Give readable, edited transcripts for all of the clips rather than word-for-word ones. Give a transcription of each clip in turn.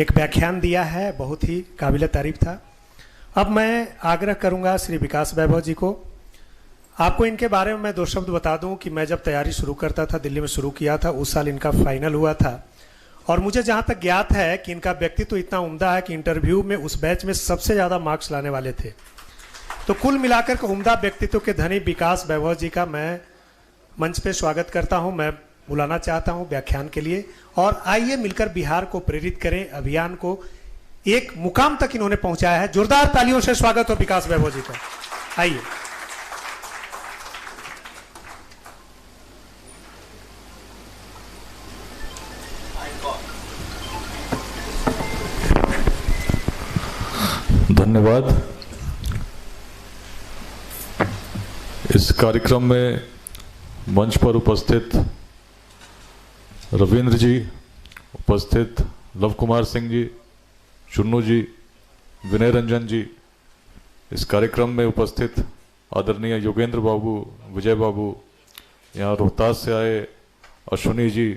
एक व्याख्यान दिया है, बहुत ही काबिल तारीफ था। अब मैं आग्रह करूंगा श्री विकास वैभव जी को। आपको इनके बारे में मैं दो शब्द बता दूं कि मैं जब तैयारी शुरू करता था, दिल्ली में शुरू किया था, उस साल इनका फाइनल हुआ था और मुझे जहां तक ज्ञात है कि इनका व्यक्तित्व इतना उम्दा है कि इंटरव्यू में उस बैच में सबसे ज़्यादा मार्क्स लाने वाले थे। तो कुल मिलाकर के उम्दा व्यक्तित्व के धनी विकास वैभव जी का मैं मंच पे स्वागत करता हूं, मैं बुलाना चाहता हूं व्याख्यान के लिए। और आइए मिलकर बिहार को प्रेरित करें, अभियान को एक मुकाम तक इन्होंने पहुंचाया है। जोरदार तालियों से स्वागत हो विकास वैभव जी का। आइए। धन्यवाद। इस कार्यक्रम में मंच पर उपस्थित रविंद्र जी, उपस्थित लव कुमार सिंह जी, चुन्नू जी, विनय रंजन जी, इस कार्यक्रम में उपस्थित आदरणीय योगेंद्र बाबू, विजय बाबू, यहाँ रोहतास से आए अश्विनी जी,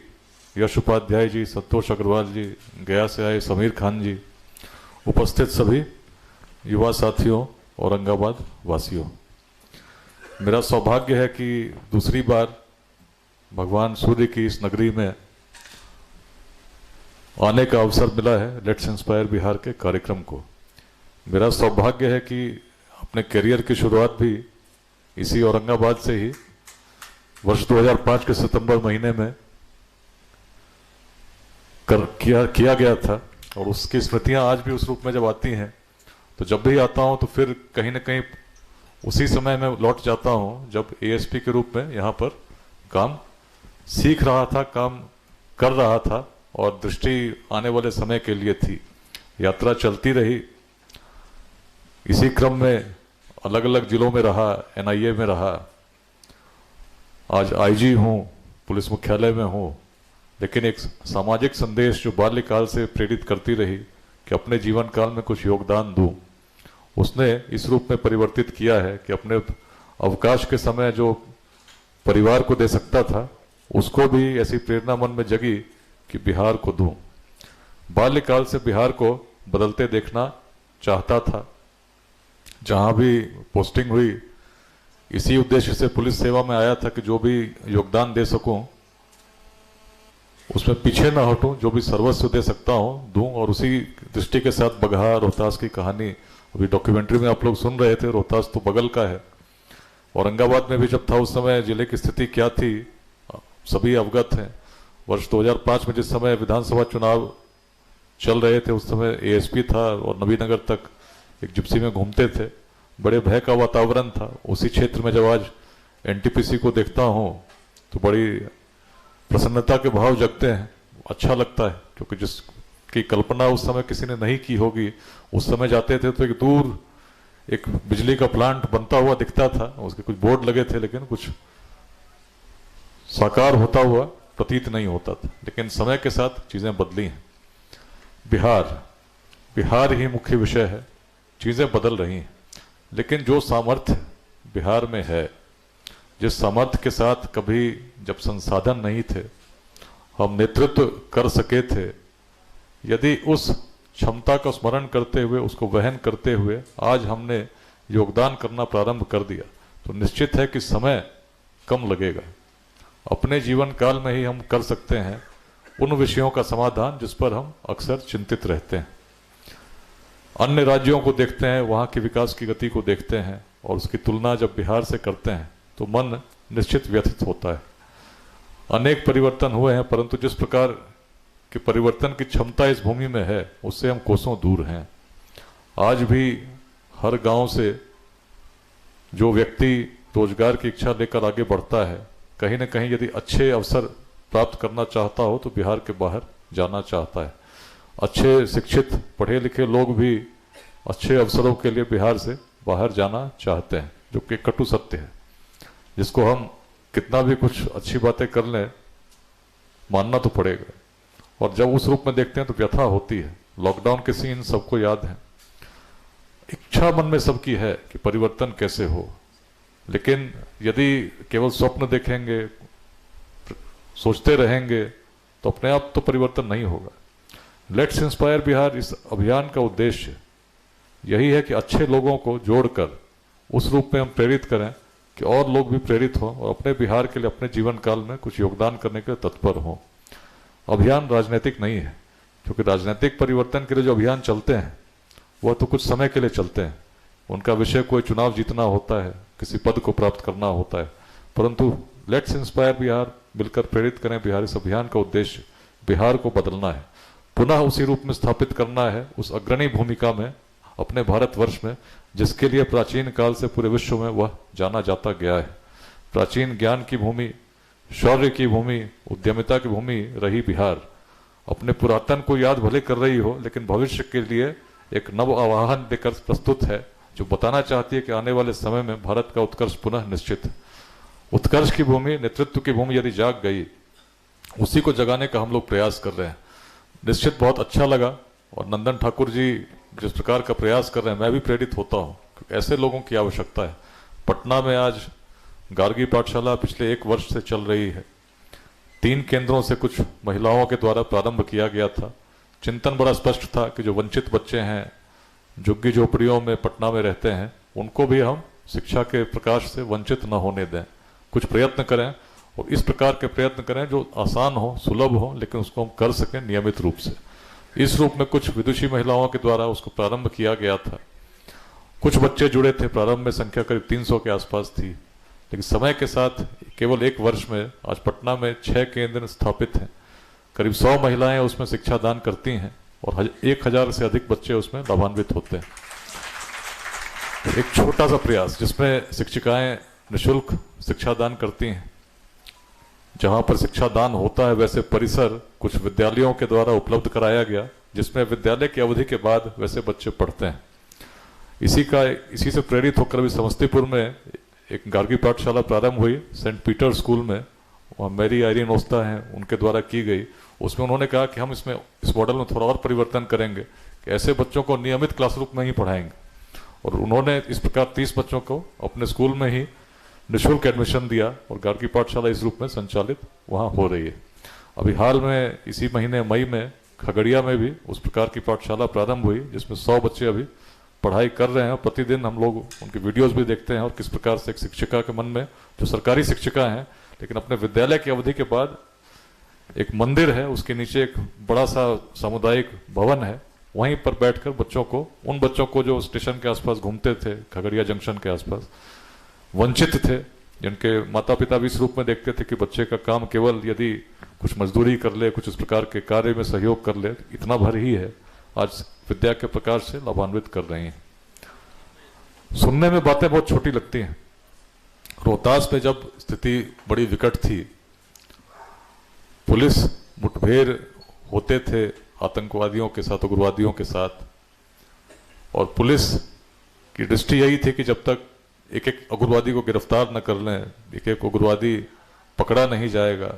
यश उपाध्याय जी, संतोष अग्रवाल जी, गया से आए समीर खान जी, उपस्थित सभी युवा साथियों, औरंगाबाद वासियों, मेरा सौभाग्य है कि दूसरी बार भगवान सूर्य की इस नगरी में आने का अवसर मिला है लेट्स इंस्पायर बिहार के कार्यक्रम को। मेरा सौभाग्य है कि अपने करियर की शुरुआत भी इसी औरंगाबाद से ही वर्ष 2005 के सितंबर महीने में किया गया था और उसकी स्मृतियां आज भी उस रूप में जब आती हैं तो जब भी आता हूं तो फिर कहीं ना कहीं उसी समय में लौट जाता हूं जब एएसपी के रूप में यहाँ पर काम सीख रहा था, काम कर रहा था और दृष्टि आने वाले समय के लिए थी। यात्रा चलती रही। इसी क्रम में अलग अलग जिलों में रहा, एनआईए में रहा, आज आईजी हूँ, पुलिस मुख्यालय में हूँ, लेकिन एक सामाजिक संदेश जो बाल्यकाल से प्रेरित करती रही कि अपने जीवन काल में कुछ योगदान दूं, उसने इस रूप में परिवर्तित किया है कि अपने अवकाश के समय जो परिवार को दे सकता था उसको भी ऐसी प्रेरणा मन में जगी कि बिहार को दूं। बाल्यकाल से बिहार को बदलते देखना चाहता था। जहां भी पोस्टिंग हुई इसी उद्देश्य से पुलिस सेवा में आया था कि जो भी योगदान दे सकूं उसमें पीछे ना हटूं, जो भी सर्वस्व दे सकता हूं दूं। और उसी दृष्टि के साथ बगहा रोहतास की कहानी अभी डॉक्यूमेंट्री में आप लोग सुन रहे थे। रोहतास तो बगल का है। औरंगाबाद में भी जब था उस समय जिले की स्थिति क्या थी सभी अवगत हैं। वर्ष 2005 में जिस समय विधानसभा चुनाव चल रहे थे उस समय एएसपी था और नवीनगर तक एक जिप्सी में घूमते थे, बड़े भय का वातावरण था। उसी क्षेत्र में जब आज एनटीपीसी को देखता हूं तो बड़ी प्रसन्नता के भाव जगते हैं, अच्छा लगता है, क्योंकि जिसकी कल्पना उस समय किसी ने नहीं की होगी, उस समय जाते थे तो एक दूर एक बिजली का प्लांट बनता हुआ दिखता था, उसके कुछ बोर्ड लगे थे लेकिन कुछ साकार होता हुआ प्रतीत नहीं होता था। लेकिन समय के साथ चीजें बदली हैं। बिहार ही मुख्य विषय है। चीजें बदल रही हैं, लेकिन जो सामर्थ्य बिहार में है, जिस सामर्थ्य के साथ कभी जब संसाधन नहीं थे हम नेतृत्व कर सके थे, यदि उस क्षमता का स्मरण करते हुए उसको वहन करते हुए आज हमने योगदान करना प्रारंभ कर दिया तो निश्चित है कि समय कम लगेगा। अपने जीवन काल में ही हम कर सकते हैं उन विषयों का समाधान जिस पर हम अक्सर चिंतित रहते हैं। अन्य राज्यों को देखते हैं, वहाँ के विकास की गति को देखते हैं और उसकी तुलना जब बिहार से करते हैं तो मन निश्चित व्यथित होता है। अनेक परिवर्तन हुए हैं, परंतु जिस प्रकार के परिवर्तन की क्षमता इस भूमि में है उससे हम कोसों दूर हैं। आज भी हर गांव से जो व्यक्ति रोजगार की इच्छा लेकर आगे बढ़ता है, कहीं ना कहीं यदि अच्छे अवसर प्राप्त करना चाहता हो तो बिहार के बाहर जाना चाहता है। अच्छे शिक्षित पढ़े लिखे लोग भी अच्छे अवसरों के लिए बिहार से बाहर जाना चाहते हैं, जो कि कटु सत्य है, जिसको हम कितना भी कुछ अच्छी बातें कर लें मानना तो पड़ेगा। और जब उस रूप में देखते हैं तो व्यथा होती है। लॉकडाउन के सीन सबको याद है। इच्छा मन में सबकी है कि परिवर्तन कैसे हो, लेकिन यदि केवल स्वप्न देखेंगे, सोचते रहेंगे तो अपने आप तो परिवर्तन नहीं होगा। लेट्स इंस्पायर बिहार इस अभियान का उद्देश्य यही है कि अच्छे लोगों को जोड़कर उस रूप में हम प्रेरित करें कि और लोग भी प्रेरित हों और अपने बिहार के लिए अपने जीवन काल में कुछ योगदान करने के लिए तत्पर हों। अभियान राजनीतिक नहीं है, क्योंकि राजनीतिक परिवर्तन के लिए जो अभियान चलते हैं वह तो कुछ समय के लिए चलते हैं। उनका विषय कोई चुनाव जीतना होता है, किसी पद को प्राप्त करना होता है, परंतु लेट्स इंस्पायर बिहार मिलकर प्रेरित करें बिहार, इस अभियान का उद्देश्य बिहार को बदलना है, पुनः उसी रूप में स्थापित करना है, उस अग्रणी भूमिका में अपने भारतवर्ष में जिसके लिए प्राचीन काल से पूरे विश्व में वह जाना जाता गया है। प्राचीन ज्ञान की भूमि, शौर्य की भूमि, उद्यमिता की भूमि रही बिहार। अपने पुरातन को याद भले कर रही हो, लेकिन भविष्य के लिए एक नव आवाहन लेकर प्रस्तुत है, जो बताना चाहती है कि आने वाले समय में भारत का उत्कर्ष पुनः निश्चित है। उत्कर्ष की भूमि, नेतृत्व की भूमि यदि जाग गई, उसी को जगाने का हम लोग प्रयास कर रहे हैं। निश्चित बहुत अच्छा लगा, और नंदन ठाकुर जी जिस प्रकार का प्रयास कर रहे हैं, मैं भी प्रेरित होता हूँ, क्योंकि ऐसे लोगों की आवश्यकता है। पटना में आज गार्गी पाठशाला पिछले 1 वर्ष से चल रही है। 3 केंद्रों से कुछ महिलाओं के द्वारा प्रारंभ किया गया था। चिंतन बड़ा स्पष्ट था कि जो वंचित बच्चे हैं, झुग्गी झोपड़ियों में पटना में रहते हैं, उनको भी हम शिक्षा के प्रकाश से वंचित न होने दें, कुछ प्रयत्न करें, और इस प्रकार के प्रयत्न करें जो आसान हो, सुलभ हो, लेकिन उसको हम कर सकें नियमित रूप से। इस रूप में कुछ विदुषी महिलाओं के द्वारा उसको प्रारंभ किया गया था। कुछ बच्चे जुड़े थे, प्रारंभ में संख्या करीब 300 के आसपास थी, लेकिन समय के साथ केवल 1 वर्ष में आज पटना में 6 केंद्र स्थापित हैं। करीब 100 महिलाएं उसमें शिक्षा दान करती हैं, और 1000 से अधिक बच्चे उसमें लाभान्वित होते हैं। एक छोटा सा प्रयास जिसमें शिक्षिकाएं निःशुल्क शिक्षा दान करती हैं। जहां पर शिक्षा दान होता है वैसे परिसर कुछ विद्यालयों के द्वारा उपलब्ध कराया गया, जिसमें विद्यालय की अवधि के बाद वैसे बच्चे पढ़ते हैं। इसी से प्रेरित होकर भी समस्तीपुर में एक गार्गी पाठशाला प्रारंभ हुई, सेंट पीटर स्कूल में, वहाँ मैरी आयरीन ओस्ता हैं, उनके द्वारा की गई। उसमें उन्होंने कहा कि हम इस मॉडल में थोड़ा और परिवर्तन करेंगे कि ऐसे बच्चों को नियमित क्लासरूम में ही पढ़ाएंगे, और उन्होंने इस प्रकार 30 बच्चों को अपने स्कूल में ही निःशुल्क एडमिशन दिया, और गार्गी पाठशाला इस रूप में संचालित वहाँ हो रही है। अभी हाल में इसी महीने मई में खगड़िया में भी उस प्रकार की पाठशाला प्रारंभ हुई, जिसमें 100 बच्चे अभी पढ़ाई कर रहे हैं। प्रतिदिन हम लोग उनकी वीडियोस भी देखते हैं, और किस प्रकार से एक शिक्षिका के मन में, जो सरकारी शिक्षिका हैं लेकिन अपने विद्यालय की अवधि के बाद, एक मंदिर है, उसके नीचे एक बड़ा सा सामुदायिक भवन है, वहीं पर बैठकर उन बच्चों को जो स्टेशन के आसपास घूमते थे, खगड़िया जंक्शन के आसपास, वंचित थे, जिनके माता पिता भी इस रूप में देखते थे कि बच्चे का काम केवल यदि कुछ मजदूरी कर ले, कुछ इस प्रकार के कार्य में सहयोग कर ले, इतना भर ही है, आज विद्या के प्रकार से लाभान्वित कर रही हैं। सुनने में बातें बहुत छोटी लगती हैं। रोहतास में जब स्थिति बड़ी विकट थी, पुलिस मुठभेड़ होते थे आतंकवादियों के साथ, उग्रवादियों के साथ, और पुलिस की दृष्टि यही थी कि जब तक एक एक उग्रवादी को गिरफ्तार न कर लें, एक एक उग्रवादी पकड़ा नहीं जाएगा,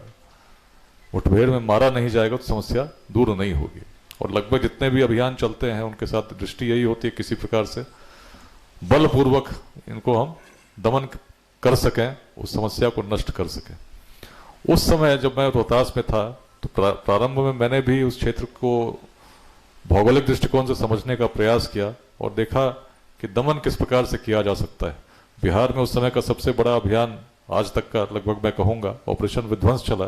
मुठभेड़ में मारा नहीं जाएगा, तो समस्या दूर नहीं होगी। और लगभग जितने भी अभियान चलते हैं उनके साथ दृष्टि यही होती है किसी प्रकार से बलपूर्वक इनको हम दमन कर सकें, उस समस्या को नष्ट कर सकें। उस समय जब मैं रोहतास में था तो प्रारंभ में मैंने भी उस क्षेत्र को भौगोलिक दृष्टिकोण से समझने का प्रयास किया और देखा कि दमन किस प्रकार से किया जा सकता है। बिहार में उस समय का सबसे बड़ा अभियान आज तक का लगभग मैं कहूँगा ऑपरेशन विध्वंस चला,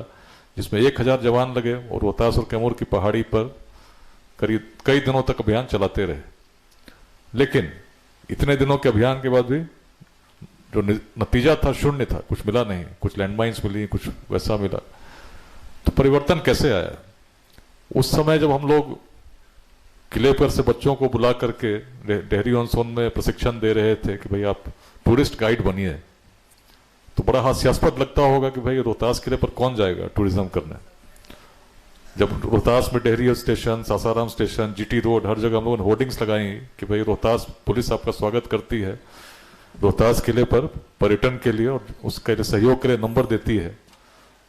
जिसमें 1000 जवान लगे और रोहतास और कैमूर की पहाड़ी पर करीब कई दिनों तक अभियान चलाते रहे। लेकिन इतने दिनों के अभियान के बाद भी जो नतीजा था शून्य था, कुछ मिला नहीं। कुछ लैंडमाइंस मिली, कुछ वैसा मिला। तो परिवर्तन कैसे आया? उस समय जब हम लोग किले पर से बच्चों को बुला करके डेहरी ऑन सोन में प्रशिक्षण दे रहे थे कि भाई आप टूरिस्ट गाइड बनिए, तो बड़ा हास्यास्पद लगता होगा कि भाई रोहतास किले पर कौन जाएगा टूरिज्म करने। जब रोहतास में Dehri station, Sasaram station, GT road, हर जगह हम लोगों ने होर्डिंग्स लगाई कि भाई रोहतास पुलिस आपका स्वागत करती है, रोहतास किले पर पर्यटन के लिए और उसके सहयोग के लिए नंबर देती है।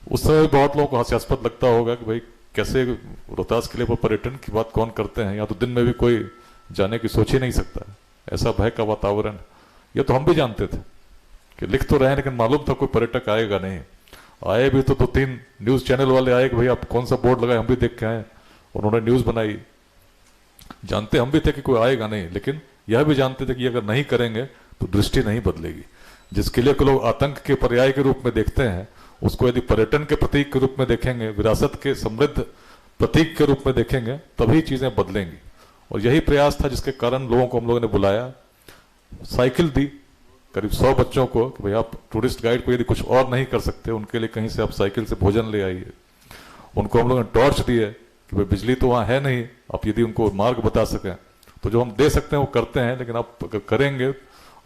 उस समय बहुत लोगों को हास्यास्पद लगता होगा कि भाई कैसे रोहतास किले पर पर्यटन की बात कौन करते हैं, या तो दिन में भी कोई जाने की सोच ही नहीं सकता। ऐसा भय का वातावरण, ये तो हम भी जानते थे कि लिख तो रहे हैं, लेकिन मालूम था कोई पर्यटक आएगा नहीं। आए भी तो 2-3 न्यूज चैनल वाले आए कि भाई आप कौन सा बोर्ड लगाए, हम भी देख के आए। उन्होंने न्यूज़ बनाई, जानते हम भी थे कि कोई आएगा नहीं, लेकिन यह भी जानते थे कि अगर नहीं करेंगे तो दृष्टि नहीं बदलेगी। जिस किले को लोग आतंक के पर्याय के रूप में देखते हैं, उसको यदि पर्यटन के प्रतीक के रूप में देखेंगे, विरासत के समृद्ध प्रतीक के रूप में देखेंगे, तभी चीजें बदलेंगी। और यही प्रयास था जिसके कारण लोगों को हम लोगों ने बुलाया, साइकिल दी करीब 100 बच्चों को कि भाई आप टूरिस्ट गाइड को यदि कुछ और नहीं कर सकते, उनके लिए कहीं से आप साइकिल से भोजन ले आइए। उनको हम लोगों ने टॉर्च दिए कि भाई बिजली तो वहाँ है नहीं, आप यदि उनको मार्ग बता सकें तो जो हम दे सकते हैं वो करते हैं, लेकिन आप करेंगे।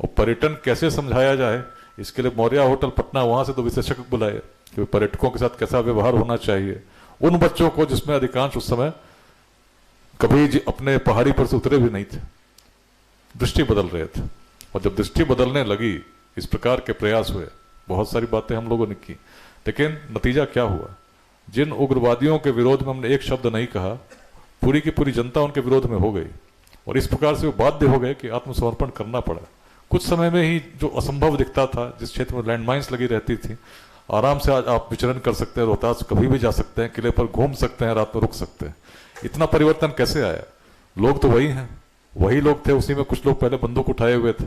और पर्यटन कैसे समझाया जाए, इसके लिए मौर्या होटल पटना, वहाँ से तो विशेषज्ञ बुलाए कि पर्यटकों के साथ कैसा व्यवहार होना चाहिए। उन बच्चों को जिसमें अधिकांश उस समय कभी अपने पहाड़ी पर से उतरे भी नहीं थे, दृष्टि बदल रहे थे। और जब दृष्टि बदलने लगी, इस प्रकार के प्रयास हुए, बहुत सारी बातें हम लोगों ने की, लेकिन नतीजा क्या हुआ? जिन उग्रवादियों के विरोध में हमने एक शब्द नहीं कहा, पूरी की पूरी जनता उनके विरोध में हो गई। और इस प्रकार से वो बाध्य हो गए कि आत्मसमर्पण करना पड़ा। कुछ समय में ही जो असंभव दिखता था, जिस क्षेत्र में लैंडमाइंस लगी रहती थी, आराम से आज आप विचरण कर सकते हैं, रोहतास कभी भी जा सकते हैं, किले पर घूम सकते हैं, रात में रुक सकते हैं। इतना परिवर्तन कैसे आया? लोग तो वही हैं, वही लोग थे, उसी में कुछ लोग पहले बंदूक उठाए हुए थे,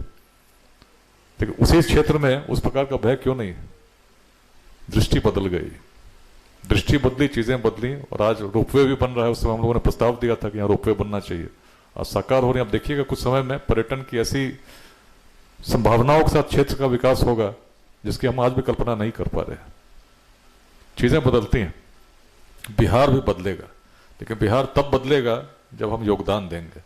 लेकिन उसी क्षेत्र में उस प्रकार का भय क्यों नहीं? दृष्टि बदल गई, दृष्टि बदली, चीजें बदली, और आज रोपवे भी बन रहा है। उस समय हम लोगों ने प्रस्ताव दिया था कि यहाँ रोपवे बनना चाहिए, आज साकार हो रही है। आप देखिएगा कुछ समय में पर्यटन की ऐसी संभावनाओं के साथ क्षेत्र का विकास होगा जिसकी हम आज भी कल्पना नहीं कर पा रहे हैं। चीजें बदलती हैं, बिहार भी बदलेगा, लेकिन बिहार तब बदलेगा जब हम योगदान देंगे।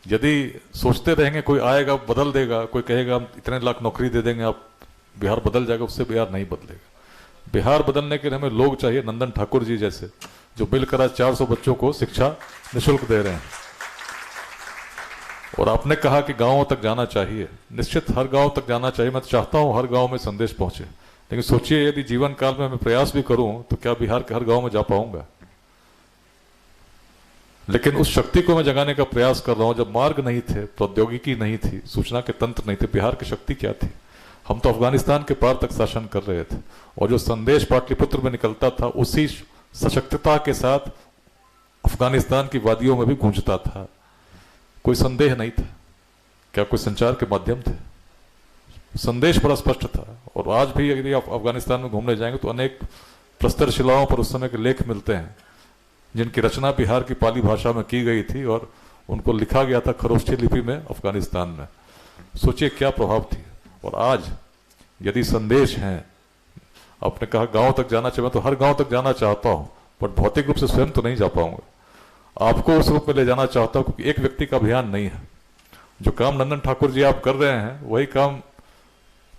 यदि सोचते रहेंगे कोई आएगा बदल देगा, कोई कहेगा हम इतने लाख नौकरी दे देंगे आप बिहार बदल जाएगा, उससे बिहार नहीं बदलेगा। बिहार बदलने के लिए हमें लोग चाहिए, नंदन ठाकुर जी जैसे, जो मिलकर आज 400 बच्चों को शिक्षा निःशुल्क दे रहे हैं। और आपने कहा कि गांवों तक जाना चाहिए, निश्चित हर गांव तक जाना चाहिए। मैं तो चाहता हूं हर गांव में संदेश पहुंचे, लेकिन सोचिए यदि जीवन काल में मैं प्रयास भी करूं तो क्या बिहार के हर गांव में जा पाऊंगा? लेकिन उस शक्ति को मैं जगाने का प्रयास कर रहा हूं। जब मार्ग नहीं थे, प्रौद्योगिकी नहीं थी, सूचना के तंत्र नहीं थे, बिहार की शक्ति क्या थी? हम तो अफगानिस्तान के पार तक शासन कर रहे थे, और जो संदेश पाटलिपुत्र में निकलता था उसी सशक्तता के साथ अफगानिस्तान की वादियों में भी गूंजता था। कोई संदेह नहीं था। क्या कोई संचार के माध्यम थे? संदेश बड़ा स्पष्ट था। और आज भी यदि आप अफगानिस्तान में घूमने जाएंगे तो अनेक प्रस्तर शिलाओं पर उस समय के लेख मिलते हैं, जिनकी रचना बिहार की पाली भाषा में की गई थी और उनको लिखा गया था खरोष्ठी लिपि में अफगानिस्तान में। सोचिए क्या प्रभाव थी। और आज यदि संदेश हैं, आपने कहा गांव तक जाना चाहिए, तो हर गांव तक जाना चाहता हूं, पर भौतिक रूप से स्वयं तो नहीं जा पाऊंगा। आपको उस रूप में ले जाना चाहता हूं, क्योंकि एक व्यक्ति का अभियान नहीं है। जो काम नंदन ठाकुर जी आप कर रहे हैं, वही काम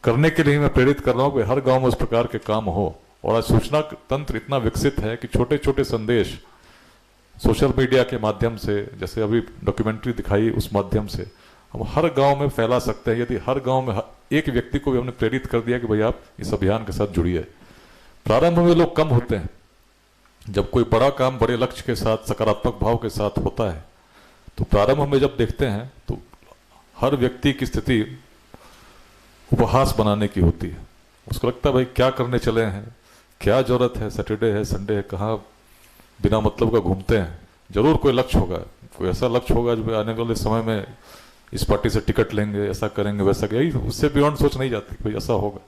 करने के लिए मैं प्रेरित कर रहा हूं कि हर गांव में उस प्रकार के काम हो। और आज सूचना तंत्र इतना विकसित है कि छोटे छोटे संदेश सोशल मीडिया के माध्यम से, जैसे अभी डॉक्यूमेंट्री दिखाई, उस माध्यम से हम हर गांव में फैला सकते हैं। यदि हर गांव में एक व्यक्ति को भी हमने प्रेरित कर दिया कि भाई आप इस अभियान के साथ जुड़िए। प्रारंभ में लोग कम होते हैं, जब कोई बड़ा काम बड़े लक्ष्य के साथ, सकारात्मक भाव के साथ होता है, तो प्रारंभ में जब देखते हैं तो हर व्यक्ति की स्थिति उपहास बनाने की होती है। उसको लगता है भाई क्या करने चले हैं, क्या जरूरत है, सैटरडे है, संडे है, कहाँ बिना मतलब का घूमते हैं। जरूर कोई लक्ष्य होगा, कोई ऐसा लक्ष्य होगा जो आने वाले समय में इस पार्टी से टिकट लेंगे, ऐसा करेंगे, वैसा यही, उससे बियॉन्ड सोच नहीं जाती भाई ऐसा होगा।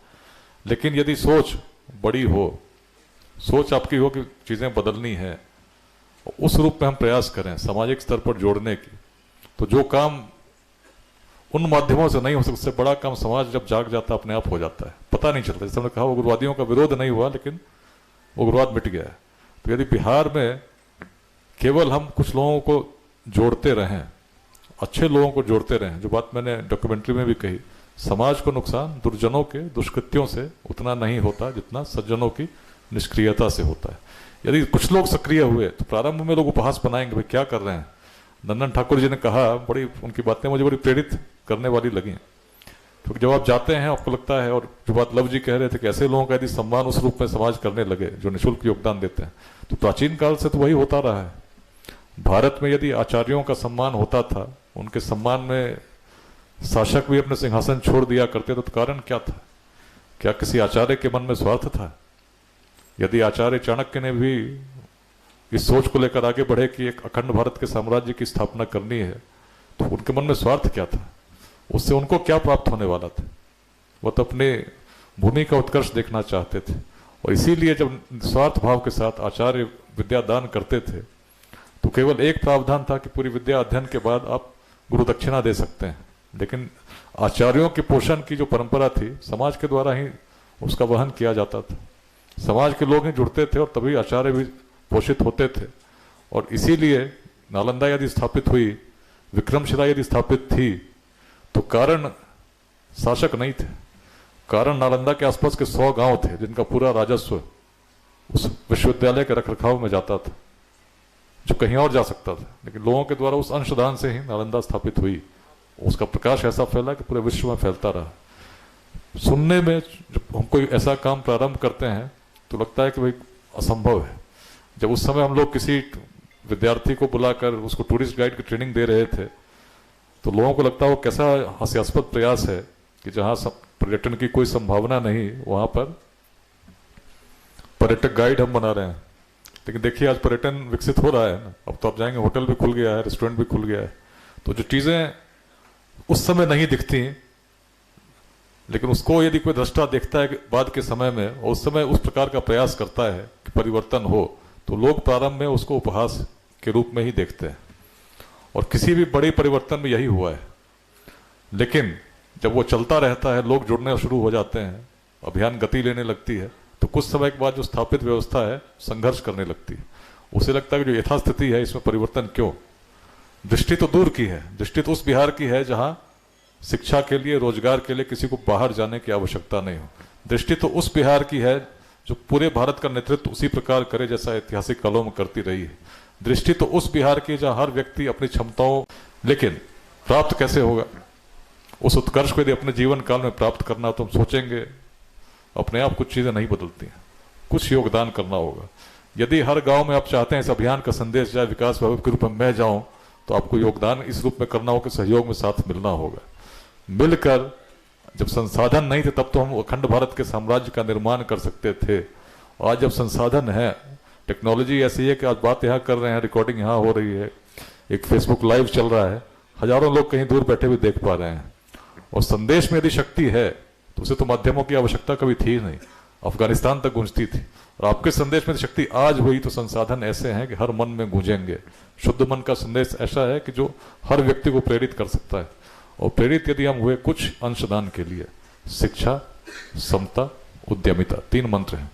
लेकिन यदि सोच बड़ी हो, सोच आपकी हो कि चीजें बदलनी है, उस रूप में हम प्रयास करें सामाजिक स्तर पर जोड़ने की, तो जो काम उन माध्यमों से नहीं हो सकता, उससे बड़ा काम समाज जब जाग जाता है अपने आप हो जाता है, पता नहीं चलता। जैसे हमने कहा उग्रवादियों का विरोध नहीं हुआ, लेकिन उग्रवाद मिट गया है। तो यदि बिहार में केवल हम कुछ लोगों को जोड़ते रहें, अच्छे लोगों को जोड़ते रहें, जो बात मैंने डॉक्यूमेंट्री में भी कही, समाज को नुकसान दुर्जनों के दुष्कृत्यों से उतना नहीं होता जितना सज्जनों की निष्क्रियता से होता है। यदि कुछ लोग सक्रिय हुए तो प्रारंभ में लोग उपहास बनाएंगे, भाई क्या कर रहे हैं। नंदन ठाकुर जी ने कहा, बड़ी उनकी बातें मुझे बड़ी प्रेरित करने वाली लगी। क्योंकि जब आप जाते हैं आपको लगता है, और जो बात लव जी कह रहे थे कि ऐसे लोगों का यदि सम्मान उस रूप में समाज करने लगे जो निःशुल्क योगदान देते हैं, तो प्राचीन काल से तो वही होता रहा है। भारत में यदि आचार्यों का सम्मान होता था, उनके सम्मान में शासक भी अपने सिंहासन छोड़ दिया करते थे, तो कारण क्या था? क्या किसी आचार्य के मन में स्वार्थ था? यदि आचार्य चाणक्य ने भी इस सोच को लेकर आगे बढ़े कि एक अखंड भारत के साम्राज्य की स्थापना करनी है, तो उनके मन में स्वार्थ क्या था, उससे उनको क्या प्राप्त होने वाला था? वो तो अपने भूमि का उत्कर्ष देखना चाहते थे। और इसीलिए जब स्वार्थ भाव के साथ आचार्य विद्या दान करते थे तो केवल एक प्रावधान था कि पूरी विद्या अध्ययन के बाद आप गुरु दक्षिणा दे सकते हैं, लेकिन आचार्यों के पोषण की जो परंपरा थी समाज के द्वारा ही उसका वहन किया जाता था। समाज के लोग ही जुड़ते थे और तभी आचार्य भी पोषित होते थे। और इसीलिए नालंदा यदि स्थापित हुई, विक्रमशिला यदि स्थापित थी, तो कारण शासक नहीं थे। कारण नालंदा के आसपास के 100 गांव थे जिनका पूरा राजस्व उस विश्वविद्यालय के रखरखाव में जाता था, जो कहीं और जा सकता था, लेकिन लोगों के द्वारा उस अंशदान से ही नालंदा स्थापित हुई। उसका प्रकाश ऐसा फैला कि पूरे विश्व में फैलता रहा। सुनने में जब हम कोई ऐसा काम प्रारंभ करते हैं तो लगता है कि भाई असंभव है। जब उस समय हम लोग किसी विद्यार्थी को बुलाकर उसको टूरिस्ट गाइड की ट्रेनिंग दे रहे थे तो लोगों को लगता है वो कैसा हास्यास्पद प्रयास है कि जहां पर्यटन की कोई संभावना नहीं वहां पर पर्यटक गाइड हम बना रहे हैं। लेकिन देखिए आज पर्यटन विकसित हो रहा है ना, अब तो आप जाएंगे होटल भी खुल गया है, रेस्टोरेंट भी खुल गया है। तो जो चीजें उस समय नहीं दिखती, लेकिन उसको यदि कोई दृष्टा देखता है बाद के समय में और उस समय उस प्रकार का प्रयास करता है कि परिवर्तन हो, तो लोग प्रारंभ में उसको उपहास के रूप में ही देखते हैं। और किसी भी बड़े परिवर्तन में यही हुआ है। लेकिन जब वो चलता रहता है, लोग जुड़ने शुरू हो जाते हैं, अभियान गति लेने लगती है, तो कुछ समय के बाद जो स्थापित व्यवस्था है संघर्ष करने लगती है। उसे लगता है कि जो यथास्थिति है इसमें परिवर्तन क्यों। दृष्टि तो दूर की है, दृष्टि तो उस बिहार की है जहां शिक्षा के लिए, रोजगार के लिए किसी को बाहर जाने की आवश्यकता नहीं हो। दृष्टि तो उस बिहार की है जो पूरे भारत का नेतृत्व उसी प्रकार करे जैसा ऐतिहासिक कालों में करती रही है। दृष्टि तो उस बिहार की जहां हर व्यक्ति अपनी क्षमताओं, लेकिन प्राप्त कैसे होगा उस उत्कर्ष को यदि अपने जीवन काल में प्राप्त करना, तो हम सोचेंगे अपने आप कुछ चीजें नहीं बदलती हैं, कुछ योगदान करना होगा। यदि हर गांव में आप चाहते हैं इस अभियान का संदेश जाए, विकास भाव के रूप में मैं जाऊं, तो आपको योगदान इस रूप में करना होगा कि सहयोग में साथ मिलना होगा। मिलकर, जब संसाधन नहीं थे तब तो हम अखंड भारत के साम्राज्य का निर्माण कर सकते थे। आज जब संसाधन है, टेक्नोलॉजी ऐसी है कि आज बात यहाँ कर रहे हैं, रिकॉर्डिंग यहाँ हो रही है, एक फेसबुक लाइव चल रहा है, हजारों लोग कहीं दूर बैठे भी देख पा रहे हैं। और संदेश में यदि शक्ति है तो उसे तो माध्यमों की आवश्यकता कभी थी नहीं, अफगानिस्तान तक गूंजती थी। और आपके संदेश में शक्ति आज हुई तो संसाधन ऐसे हैं कि हर मन में गूंजेंगे। शुद्ध मन का संदेश ऐसा है कि जो हर व्यक्ति को प्रेरित कर सकता है। और प्रेरित यदि हम हुए कुछ अंशदान के लिए, शिक्षा, समता, उद्यमिता, 3 मंत्र हैं।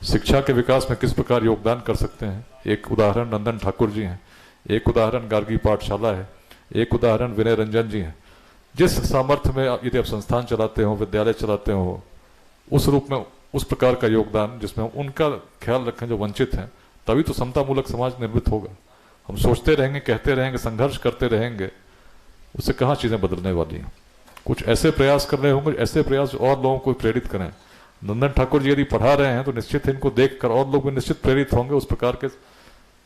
शिक्षा के विकास में किस प्रकार योगदान कर सकते हैं, एक उदाहरण नंदन ठाकुर जी हैं, एक उदाहरण गार्गी पाठशाला है, एक उदाहरण विनय रंजन जी हैं। जिस सामर्थ्य में यदि आप संस्थान चलाते हो, विद्यालय चलाते हो, उस रूप में उस प्रकार का योगदान जिसमें हम उनका ख्याल रखें जो वंचित हैं, तभी तो समतामूलक समाज निर्मित होगा। हम सोचते रहेंगे, कहते रहेंगे, संघर्ष करते रहेंगे, उससे कहाँ चीजें बदलने वाली हैं। कुछ ऐसे प्रयास कर रहे होंगे, ऐसे प्रयास और लोगों को प्रेरित करें। नंदन ठाकुर जी यदि पढ़ा रहे हैं तो निश्चित इनको देखकर और लोग भी निश्चित प्रेरित होंगे उस प्रकार के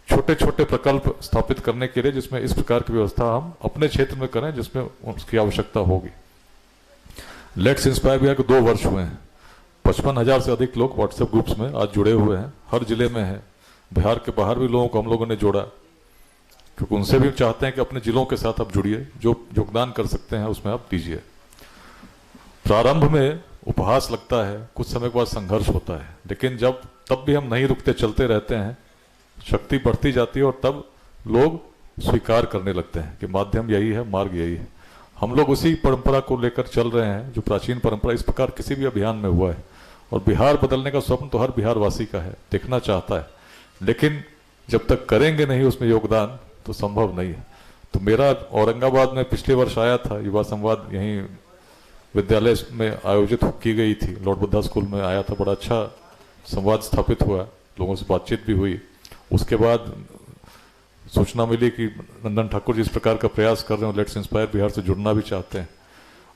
छोटे छोटे प्रकल्प स्थापित करने के लिए, जिसमें इस प्रकार की व्यवस्था हम अपने क्षेत्र में करें जिसमें उसकी आवश्यकता होगी। लेट्स इंस्पायर बिहार के 2 वर्ष हुए हैं, 55,000 से अधिक लोग व्हाट्सएप ग्रुप्स में आज जुड़े हुए हैं, हर जिले में है। बिहार के बाहर भी लोगों को हम लोगों ने जोड़ा, क्योंकि उनसे भी चाहते हैं कि अपने जिलों के साथ आप जुड़िए, जो योगदान कर सकते हैं उसमें आप दीजिए। प्रारंभ में उपहास लगता है, कुछ समय के बाद संघर्ष होता है, लेकिन तब भी हम नहीं रुकते, चलते रहते हैं, शक्ति बढ़ती जाती है और तब लोग स्वीकार करने लगते हैं कि माध्यम यही है, मार्ग यही है। हम लोग उसी परंपरा को लेकर चल रहे हैं जो प्राचीन परंपरा इस प्रकार किसी भी अभियान में हुआ है। और बिहार बदलने का स्वप्न तो हर बिहारवासी का है, देखना चाहता है, लेकिन जब तक करेंगे नहीं उसमें योगदान तो संभव नहीं है। तो मेरा औरंगाबाद में पिछले वर्ष आया था, युवा संवाद यहीं विद्यालय में आयोजित की गई थी, लॉर्ड बुद्धा स्कूल में आया था, बड़ा अच्छा संवाद स्थापित हुआ, लोगों से बातचीत भी हुई। उसके बाद सूचना मिली कि नंदन ठाकुर जी इस प्रकार का प्रयास कर रहे हैं, लेट्स इंस्पायर बिहार से जुड़ना भी चाहते हैं।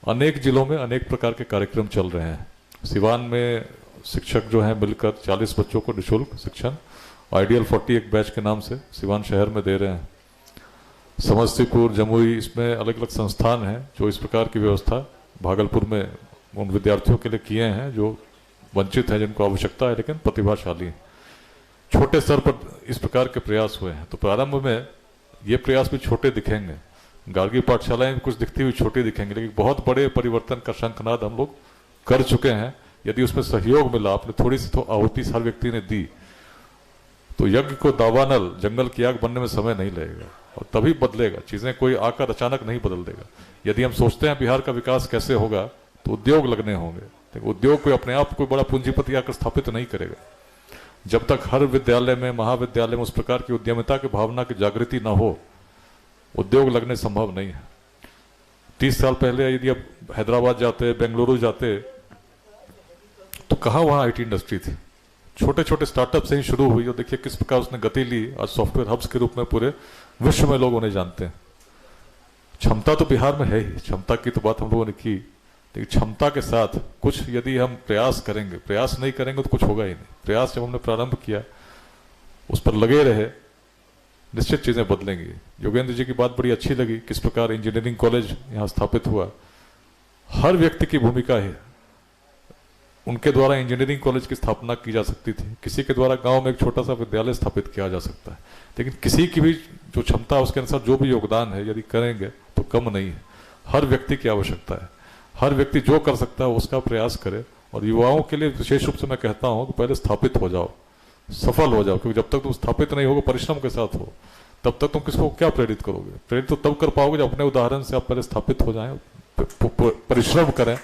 अनेक जिलों में अनेक प्रकार के कार्यक्रम चल रहे हैं। सिवान में शिक्षक जो हैं मिलकर 40 बच्चों को निःशुल्क शिक्षण आइडियल 40 एक बैच के नाम से सिवान शहर में दे रहे हैं। समस्तीपुर, जमुई, इसमें अलग अलग संस्थान हैं जो इस प्रकार की व्यवस्था भागलपुर में उन विद्यार्थियों के लिए किए हैं जो वंचित हैं, जिनको आवश्यकता है लेकिन प्रतिभाशाली हैं। छोटे स्तर पर इस प्रकार के प्रयास हुए हैं। तो प्रारंभ में ये प्रयास भी छोटे दिखेंगे, गार्गी पाठशालाएं कुछ दिखती हुई छोटी दिखेंगी, लेकिन बहुत बड़े परिवर्तन का शंखनाद हम लोग कर चुके हैं। यदि उसमें सहयोग मिला, आपने थोड़ी सी तो आहुति हर व्यक्ति ने दी, तो यज्ञ को दावानल, जंगल की आग बनने में समय नहीं लगेगा और तभी बदलेगा चीजें। कोई आकर अचानक नहीं बदल देगा। यदि हम सोचते हैं बिहार का विकास कैसे होगा, तो उद्योग लगने होंगे। तो उद्योग कोई अपने आप कोई बड़ा पूंजीपति आकर स्थापित नहीं करेगा। जब तक हर विद्यालय में, महाविद्यालय में उस प्रकार की उद्यमिता की भावना की जागृति न हो, उद्योग लगने संभव नहीं है। 30 साल पहले यदि आप हैदराबाद जाते, बेंगलुरु जाते, तो कहाँ वहाँ आईटी इंडस्ट्री थी। छोटे छोटे स्टार्टअप से ही शुरू हुई और देखिए किस प्रकार उसने गति ली। आज सॉफ्टवेयर हब्स के रूप में पूरे विश्व में लोग उन्हें जानते हैं। क्षमता तो बिहार में है ही, क्षमता की तो बात हम लोगों ने की, लेकिन क्षमता के साथ कुछ यदि हम प्रयास करेंगे, प्रयास नहीं करेंगे तो कुछ होगा ही नहीं। प्रयास जब हमने प्रारंभ किया, उस पर लगे रहे, निश्चित चीजें बदलेंगी। योगेंद्र जी की बात बड़ी अच्छी लगी, किस प्रकार इंजीनियरिंग कॉलेज यहाँ स्थापित हुआ। हर व्यक्ति की भूमिका है। उनके द्वारा इंजीनियरिंग कॉलेज की स्थापना की जा सकती थी, किसी के द्वारा गांव में एक छोटा सा विद्यालय स्थापित किया जा सकता है, लेकिन किसी की भी जो क्षमता है उसके अनुसार जो भी योगदान है यदि करेंगे तो कम नहीं है। हर व्यक्ति की आवश्यकता है। हर व्यक्ति जो कर सकता है उसका प्रयास करे। और युवाओं के लिए विशेष रूप से मैं कहता हूं कि पहले स्थापित हो जाओ, सफल हो जाओ, क्योंकि जब तक तुम स्थापित नहीं होगे, परिश्रम के साथ हो, तब तक तुम किसको क्या प्रेरित करोगे। प्रेरित तो तब कर पाओगे जब अपने उदाहरण से आप पहले स्थापित हो जाएं, परिश्रम करें।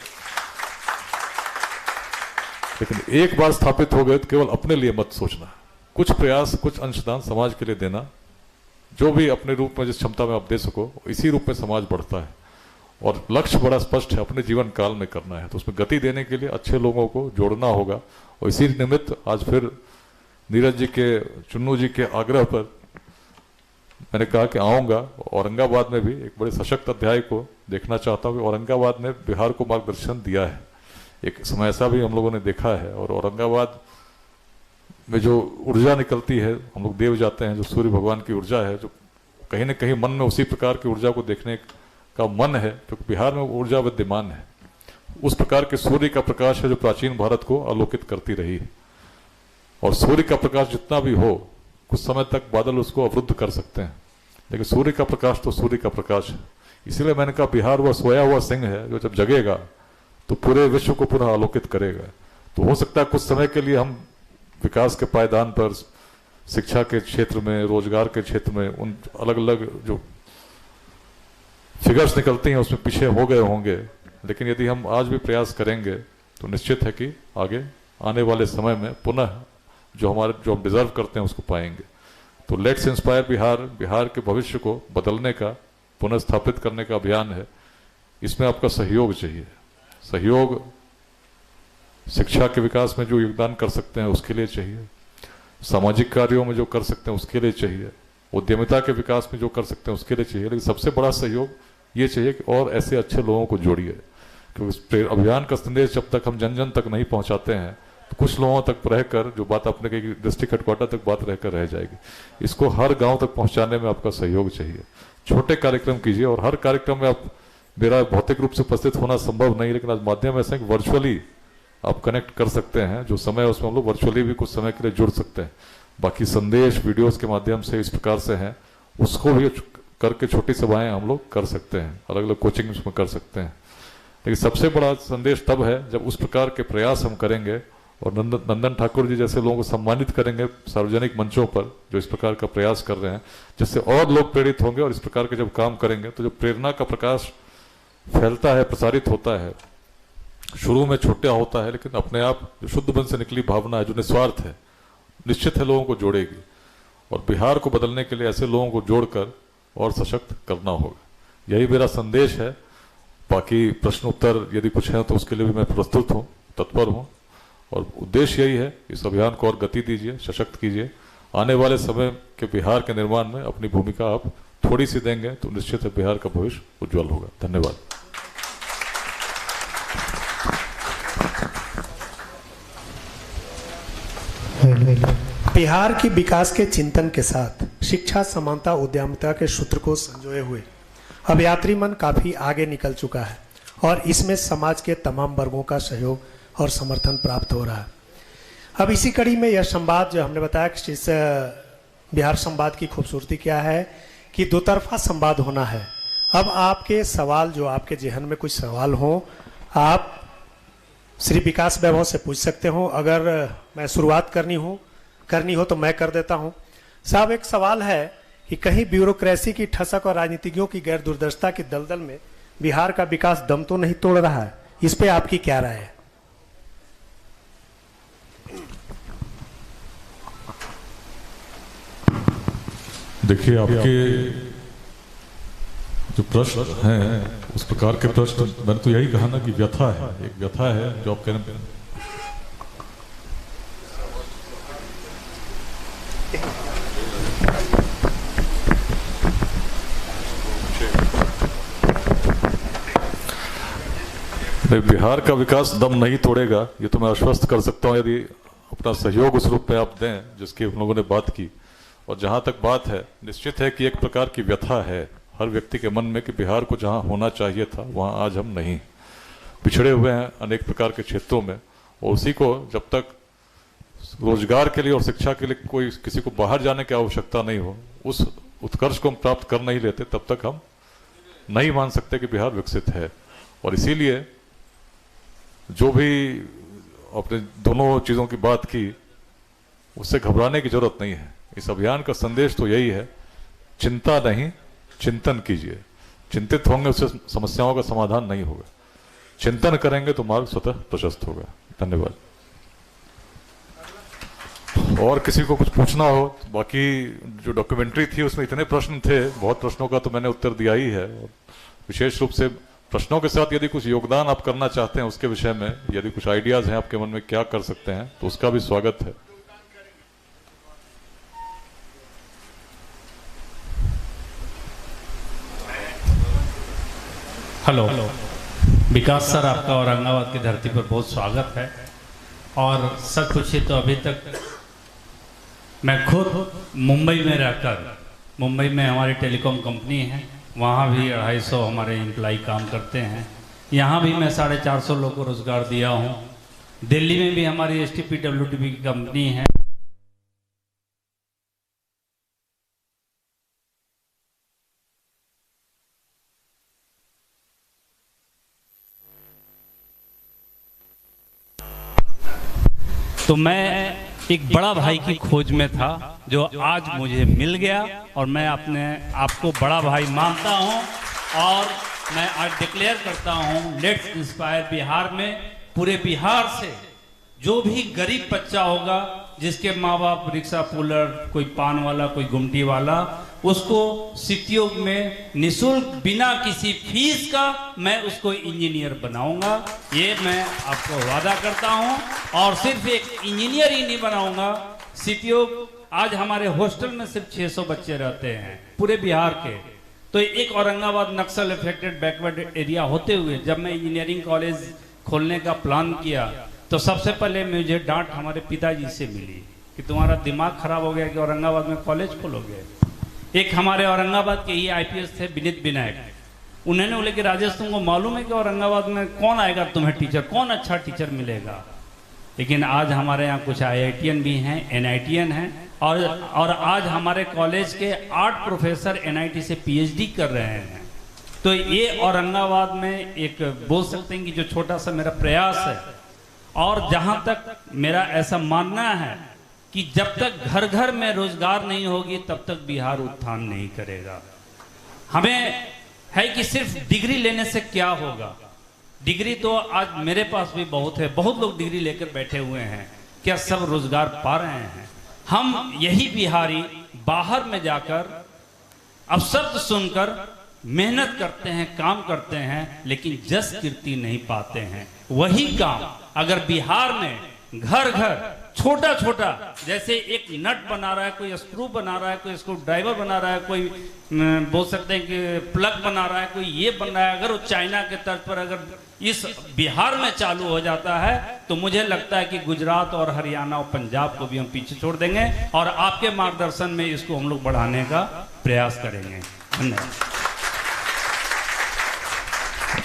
लेकिन एक बार स्थापित हो गए तो केवल अपने लिए मत सोचना, कुछ प्रयास, कुछ अंशदान समाज के लिए देना। जो भी अपने रूप में जिस क्षमता में आप दे सको, इसी रूप में समाज बढ़ता है। और लक्ष्य बड़ा स्पष्ट है, अपने जीवन काल में करना है, तो उसमें गति देने के लिए अच्छे लोगों को जोड़ना होगा। और इसी निमित्त आज फिर नीरज जी के, चुन्नू जी के आग्रह पर मैंने कहा कि आऊंगा। औरंगाबाद में भी एक बड़े सशक्त अध्याय को देखना चाहता हूँ कि औरंगाबाद ने बिहार को मार्गदर्शन दिया है। एक समय ऐसा भी हम लोगों ने देखा है। और औरंगाबाद में जो ऊर्जा निकलती है, हम लोग देव जाते हैं, जो सूर्य भगवान की ऊर्जा है, जो कहीं ना कहीं मन में उसी प्रकार की ऊर्जा को देखने का मन है, क्योंकि बिहार में ऊर्जा विद्यमान है। उस प्रकार के सूर्य का प्रकाश है जो प्राचीन भारत को आलोकित करती रही है। और सूर्य का प्रकाश जितना भी हो, कुछ समय तक बादल उसको अवरुद्ध कर सकते हैं, लेकिन सूर्य का प्रकाश तो सूर्य का प्रकाश है। इसीलिए मैंने कहा बिहार वह सोया हुआ सिंह है जो जब जगेगा तो पूरे विश्व को पुनः आलोकित करेगा। तो हो सकता है कुछ समय के लिए हम विकास के पायदान पर, शिक्षा के क्षेत्र में, रोजगार के क्षेत्र में, उन अलग अलग जो फिगर्स निकलती हैं उसमें पीछे हो गए होंगे, लेकिन यदि हम आज भी प्रयास करेंगे तो निश्चित है कि आगे आने वाले समय में पुनः जो हम डिजर्व करते हैं उसको पाएंगे। तो लेट्स इंस्पायर बिहार, बिहार के भविष्य को बदलने का, पुनः स्थापित करने का अभियान है। इसमें आपका सहयोग चाहिए। सहयोग शिक्षा के विकास में जो योगदान कर सकते हैं उसके लिए चाहिए, सामाजिक कार्यों में जो कर सकते हैं उसके लिए चाहिए, उद्यमिता के विकास में जो कर सकते हैं उसके लिए चाहिए, लेकिन सबसे बड़ा सहयोग ये चाहिए कि और ऐसे अच्छे लोगों को जोड़िए। क्योंकि अभियान का संदेश जब तक हम जन जन तक नहीं पहुंचाते हैं तो कुछ लोगों तक रहकर, जो बात आपने कही डिस्ट्रिक्ट हेडक्वार्टर तक बात रहकर रह जाएगी। इसको हर गांव तक पहुंचाने में आपका सहयोग चाहिए। छोटे कार्यक्रम कीजिए, और हर कार्यक्रम में आप, मेरा भौतिक रूप से उपस्थित होना संभव नहीं, लेकिन आज माध्यम ऐसा है कि वर्चुअली आप कनेक्ट कर सकते हैं। जो समय है उसमें हम लोग वर्चुअली भी कुछ समय के लिए जुड़ सकते हैं। बाकी संदेश वीडियोस के माध्यम से इस प्रकार से हैं, उसको भी करके छोटी सभाएं हम लोग कर सकते हैं, अलग अलग कोचिंग उसमें कर सकते हैं। लेकिन सबसे बड़ा संदेश तब है जब उस प्रकार के प्रयास हम करेंगे और नंदन ठाकुर जी जैसे लोगों को सम्मानित करेंगे सार्वजनिक मंचों पर, जो इस प्रकार का प्रयास कर रहे हैं, जिससे और लोग प्रेरित होंगे। और इस प्रकार के जब काम करेंगे तो जो प्रेरणा का प्रकाश फैलता है, प्रसारित होता है, शुरू में छोटा होता है, लेकिन अपने आप जो शुद्ध मन से निकली भावना है, जो निस्वार्थ है, निश्चित है लोगों को जोड़ेगी। और बिहार को बदलने के लिए ऐसे लोगों को जोड़कर और सशक्त करना होगा। यही मेरा संदेश है। बाकी प्रश्न उत्तर यदि कुछ है तो उसके लिए भी मैं प्रस्तुत हूँ, तत्पर हूँ। और उद्देश्य यही है, इस अभियान को और गति दीजिए, सशक्त कीजिए। आने वाले समय के बिहार के निर्माण में अपनी भूमिका आप थोड़ी सी देंगे तो निश्चित है बिहार का भविष्य उज्जवल होगा। धन्यवाद। बिहार की विकास के चिंतन के साथ शिक्षा, समानता, उद्यमिता के सूत्र को संजोए हुए अब यात्री मन काफी आगे निकल चुका है और इसमें समाज के तमाम वर्गों का सहयोग और समर्थन प्राप्त हो रहा है। अब इसी कड़ी में यह संवाद जो हमने बताया कि इस बिहार संवाद की खूबसूरती क्या है कि दो तरफा संवाद होना है। अब आपके सवाल, जो आपके जहन में कुछ सवाल हो, आप श्री विकास वैभव से पूछ सकते हो। अगर मैं शुरुआत करनी हो तो मैं कर देता हूं। साहब, एक सवाल है कि कहीं ब्यूरोक्रेसी की ठसक और राजनीतिज्ञों की गैर दूरदर्शिता की दलदल में बिहार का विकास दम तो नहीं तोड़ रहा है? इस पे आपकी क्या राय है? देखिए, आपके जो प्रश्न हैं उस प्रकार के प्रश्न, मैंने तो यही कहा ना कि व्यथा है, एक व्यथा है जो आप कहने पे। बिहार का विकास दम नहीं तोड़ेगा, ये तो मैं आश्वस्त कर सकता हूं, यदि अपना सहयोग उस रूप में आप दें जिसकी हम लोगों ने बात की। और जहां तक बात है, निश्चित है कि एक प्रकार की व्यथा है हर व्यक्ति के मन में कि बिहार को जहां होना चाहिए था वहां आज हम नहीं, पिछड़े हुए हैं अनेक प्रकार के क्षेत्रों में। और उसी को जब तक रोजगार के लिए और शिक्षा के लिए कोई किसी को बाहर जाने की आवश्यकता नहीं हो, उस उत्कर्ष को हम प्राप्त कर नहीं लेते, तब तक हम नहीं मान सकते कि बिहार विकसित है। और इसीलिए जो भी अपने दोनों चीज़ों की बात की, उससे घबराने की जरूरत नहीं है। इस अभियान का संदेश तो यही है, चिंता नहीं, चिंतन कीजिए। चिंतित होंगे उससे समस्याओं का समाधान नहीं होगा, चिंतन करेंगे तो मार्ग स्वतः प्रशस्त होगा। धन्यवाद। और किसी को कुछ पूछना हो? बाकी जो डॉक्यूमेंट्री थी उसमें इतने प्रश्न थे, बहुत प्रश्नों का तो मैंने उत्तर दिया ही है। विशेष रूप से प्रश्नों के साथ यदि कुछ योगदान आप करना चाहते हैं उसके विषय में, यदि कुछ आइडियाज हैं आपके मन में क्या कर सकते हैं, तो उसका भी स्वागत है। हेलो विकास सर, आपका औरंगाबाद की धरती पर बहुत स्वागत है। और सच पूछिए तो अभी तक मैं खुद मुंबई में रहकर, मुंबई में हमारी टेलीकॉम कंपनी है, वहाँ भी 250 हमारे एम्प्लॉय काम करते हैं। यहाँ भी मैं 450 लोगों को रोज़गार दिया हूँ। दिल्ली में भी हमारी STPWTB की कंपनी है। तो मैं एक बड़ा भाई की खोज में था जो आज मुझे मिल गया, और मैं अपने आपको बड़ा भाई मानता हूं। और मैं आज डिक्लेयर करता हूं, लेट्स इंस्पायर बिहार में पूरे बिहार से जो भी गरीब बच्चा होगा, जिसके माँ बाप रिक्शा पुलर, कोई पान वाला, कोई गुमटी वाला, उसको सिटियों में निःशुल्क बिना किसी फीस का मैं उसको इंजीनियर बनाऊंगा। ये मैं आपको वादा करता हूं। और सिर्फ एक इंजीनियर ही नहीं बनाऊंगा, सिटियों, आज हमारे हॉस्टल में सिर्फ 600 बच्चे रहते हैं पूरे बिहार के। तो एक औरंगाबाद नक्सल अफेक्टेड बैकवर्ड एरिया होते हुए जब मैं इंजीनियरिंग कॉलेज खोलने का प्लान किया, तो सबसे पहले मुझे डांट हमारे पिताजी से मिली कि तुम्हारा दिमाग खराब हो गया कि औरंगाबाद में कॉलेज खोलोगे। एक हमारे औरंगाबाद के ही IPS थे विनीत विनायक, उन्होंने बोले कि राजेश, तुमको मालूम है कि औरंगाबाद में कौन आएगा तुम्हें टीचर, कौन अच्छा टीचर मिलेगा। लेकिन आज हमारे यहाँ कुछ IITian भी हैं, NITian हैं, और आज हमारे कॉलेज के 8 प्रोफेसर NIT से PhD कर रहे हैं। तो ये औरंगाबाद में एक बोल सकते हैं कि जो छोटा सा मेरा प्रयास है। और जहाँ तक मेरा ऐसा मानना है कि जब तक घर घर में रोजगार नहीं होगी तब तक बिहार उत्थान नहीं करेगा। हमें है कि सिर्फ डिग्री लेने से क्या होगा। डिग्री तो आज मेरे पास भी बहुत है, बहुत लोग डिग्री लेकर बैठे हुए हैं, क्या सब रोजगार पा रहे हैं? हम यही बिहारी बाहर में जाकर अवसर सुनकर मेहनत करते हैं, काम करते हैं, लेकिन जस कीर्ति नहीं पाते हैं। वही काम अगर बिहार में घर घर छोटा छोटा, जैसे एक नट बना रहा है, कोई स्क्रू बना रहा है, कोई स्क्रू ड्राइवर बना रहा है, कोई बोल सकते हैं कि प्लग बना रहा है, कोई ये बन रहा है, अगर वो चाइना के तर्ज पर अगर इस बिहार में चालू हो जाता है तो मुझे लगता है कि गुजरात और हरियाणा और पंजाब को भी हम पीछे छोड़ देंगे। और आपके मार्गदर्शन में इसको हम लोग बढ़ाने का प्रयास करेंगे। धन्यवाद।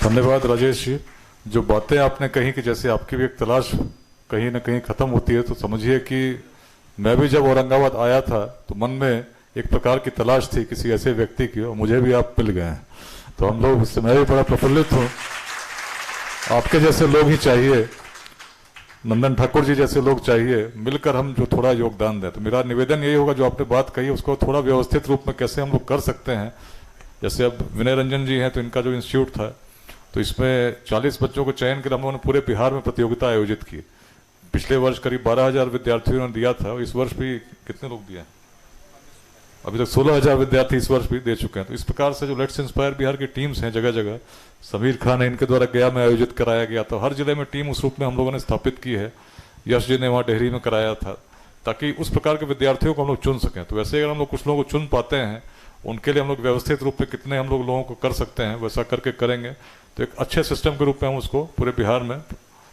धन्यवाद राजेश जी। जो बातें आपने कही कि जैसे आपकी भी एक तलाश कहीं ना कहीं खत्म होती है, तो समझिए कि मैं भी जब औरंगाबाद आया था तो मन में एक प्रकार की तलाश थी किसी ऐसे व्यक्ति की, और मुझे भी आप मिल गए हैं। तो हम लोग उससे मैं भी बड़ा प्रफुल्लित हूँ। आपके जैसे लोग ही चाहिए, नंदन ठाकुर जी जैसे लोग चाहिए, मिलकर हम जो थोड़ा योगदान दें। तो मेरा निवेदन यही होगा, जो आपने बात कही उसको थोड़ा व्यवस्थित रूप में कैसे हम लोग कर सकते हैं। जैसे अब विनय रंजन जी हैं, तो इनका जो इंस्टीट्यूट था, तो इसमें 40 बच्चों को चयन कर हम लोगों ने पूरे बिहार में प्रतियोगिता आयोजित की। पिछले वर्ष करीब 12,000 विद्यार्थियों ने दिया था, इस वर्ष भी कितने लोग दिए? अभी तक 16,000 विद्यार्थी इस वर्ष भी दे चुके हैं। तो इस प्रकार से जो लेट्स इंस्पायर बिहार की टीम्स हैं जगह जगह, समीर खान है, इनके द्वारा गया में आयोजित कराया गया, तो हर जिले में टीम उस रूप में हम लोगों ने स्थापित की है। यश जी ने वहाँ डेहरी में कराया था, ताकि उस प्रकार के विद्यार्थियों को हम लोग चुन सकें। तो वैसे अगर हम लोग कुछ लोगों को चुन पाते हैं, उनके लिए हम लोग व्यवस्थित रूप में कितने हम लोग लोगों को कर सकते हैं, वैसा करके करेंगे तो एक अच्छे सिस्टम के रूप में हम उसको पूरे बिहार में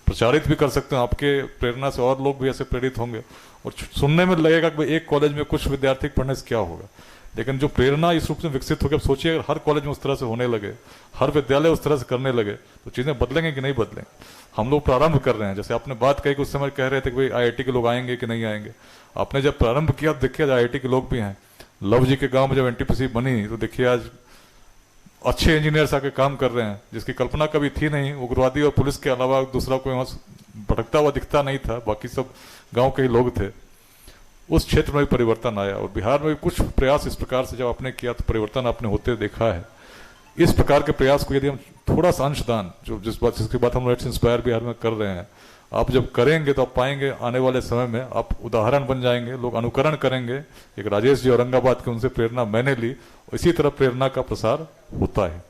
प्रचारित भी कर सकते हैं। आपके प्रेरणा से और लोग भी ऐसे प्रेरित होंगे, और सुनने में लगेगा कि एक कॉलेज में कुछ विद्यार्थी पढ़ने से क्या होगा, लेकिन जो प्रेरणा इस रूप से विकसित होकर, अब सोचिए अगर हर कॉलेज में उस तरह से होने लगे, हर विद्यालय उस तरह से करने लगे, तो चीज़ें बदलेंगे कि नहीं बदलेंगे। हम लोग प्रारंभ कर रहे हैं। जैसे आपने बात कही कि उस समय कह रहे थे कि भाई IIT के लोग आएंगे कि नहीं आएंगे। आपने जब प्रारंभ किया तो देखिए IIT के लोग भी हैं। लव जी के गांव में जब NTPC बनी तो देखिए आज अच्छे इंजीनियर्स आके काम कर रहे हैं, जिसकी कल्पना कभी थी नहीं। उग्रवादी और पुलिस के अलावा दूसरा कोई वहाँ भटकता हुआ दिखता नहीं था, बाकी सब गाँव के ही लोग थे। उस क्षेत्र में भी परिवर्तन आया, और बिहार में भी कुछ प्रयास इस प्रकार से जब आपने किया तो परिवर्तन आपने होते देखा है। इस प्रकार के प्रयास को यदि हम थोड़ा सा अंशदान, जो जिसकी बात हम लेट्स इंस्पायर बिहार में कर रहे हैं, आप जब करेंगे तो आप पाएंगे आने वाले समय में आप उदाहरण बन जाएंगे, लोग अनुकरण करेंगे। एक राजेश जी औरंगाबाद के, उनसे प्रेरणा मैंने ली, इसी तरह प्रेरणा का प्रसार होता है।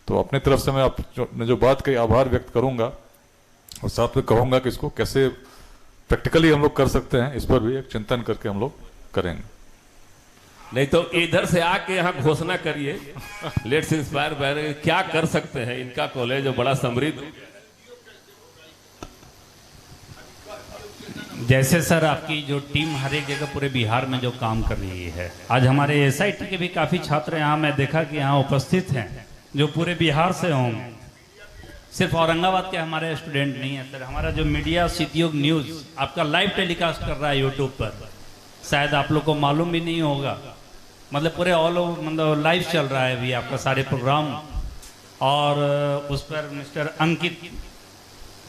तो अपनी तरफ से मैं आपने जो बात कही आभार व्यक्त करूंगा, और साथ में कहूंगा कि इसको कैसे प्रैक्टिकली हम लोग कर सकते हैं, इस पर भी एक चिंतन करके हम लोग करेंगे। नहीं तो इधर से आके यहाँ घोषणा करिए, लेट्स इंस्पायर क्या कर सकते हैं। इनका कॉलेज बड़ा समृद्ध। जैसे सर आपकी जो टीम हर एक जगह पूरे बिहार में जो काम कर रही है, आज हमारे SIT के भी काफ़ी छात्र यहाँ मैं देखा कि यहाँ उपस्थित हैं जो पूरे बिहार से हों। सिर्फ औरंगाबाद के हमारे स्टूडेंट नहीं है सर, हमारा जो मीडिया सिटीयोग न्यूज़ आपका लाइव टेलीकास्ट कर रहा है यूट्यूब पर, शायद आप लोग को मालूम भी नहीं होगा। मतलब पूरे ऑल ओवर मतलब लाइव चल रहा है अभी आपका सारे प्रोग्राम, और उस पर मिस्टर अंकित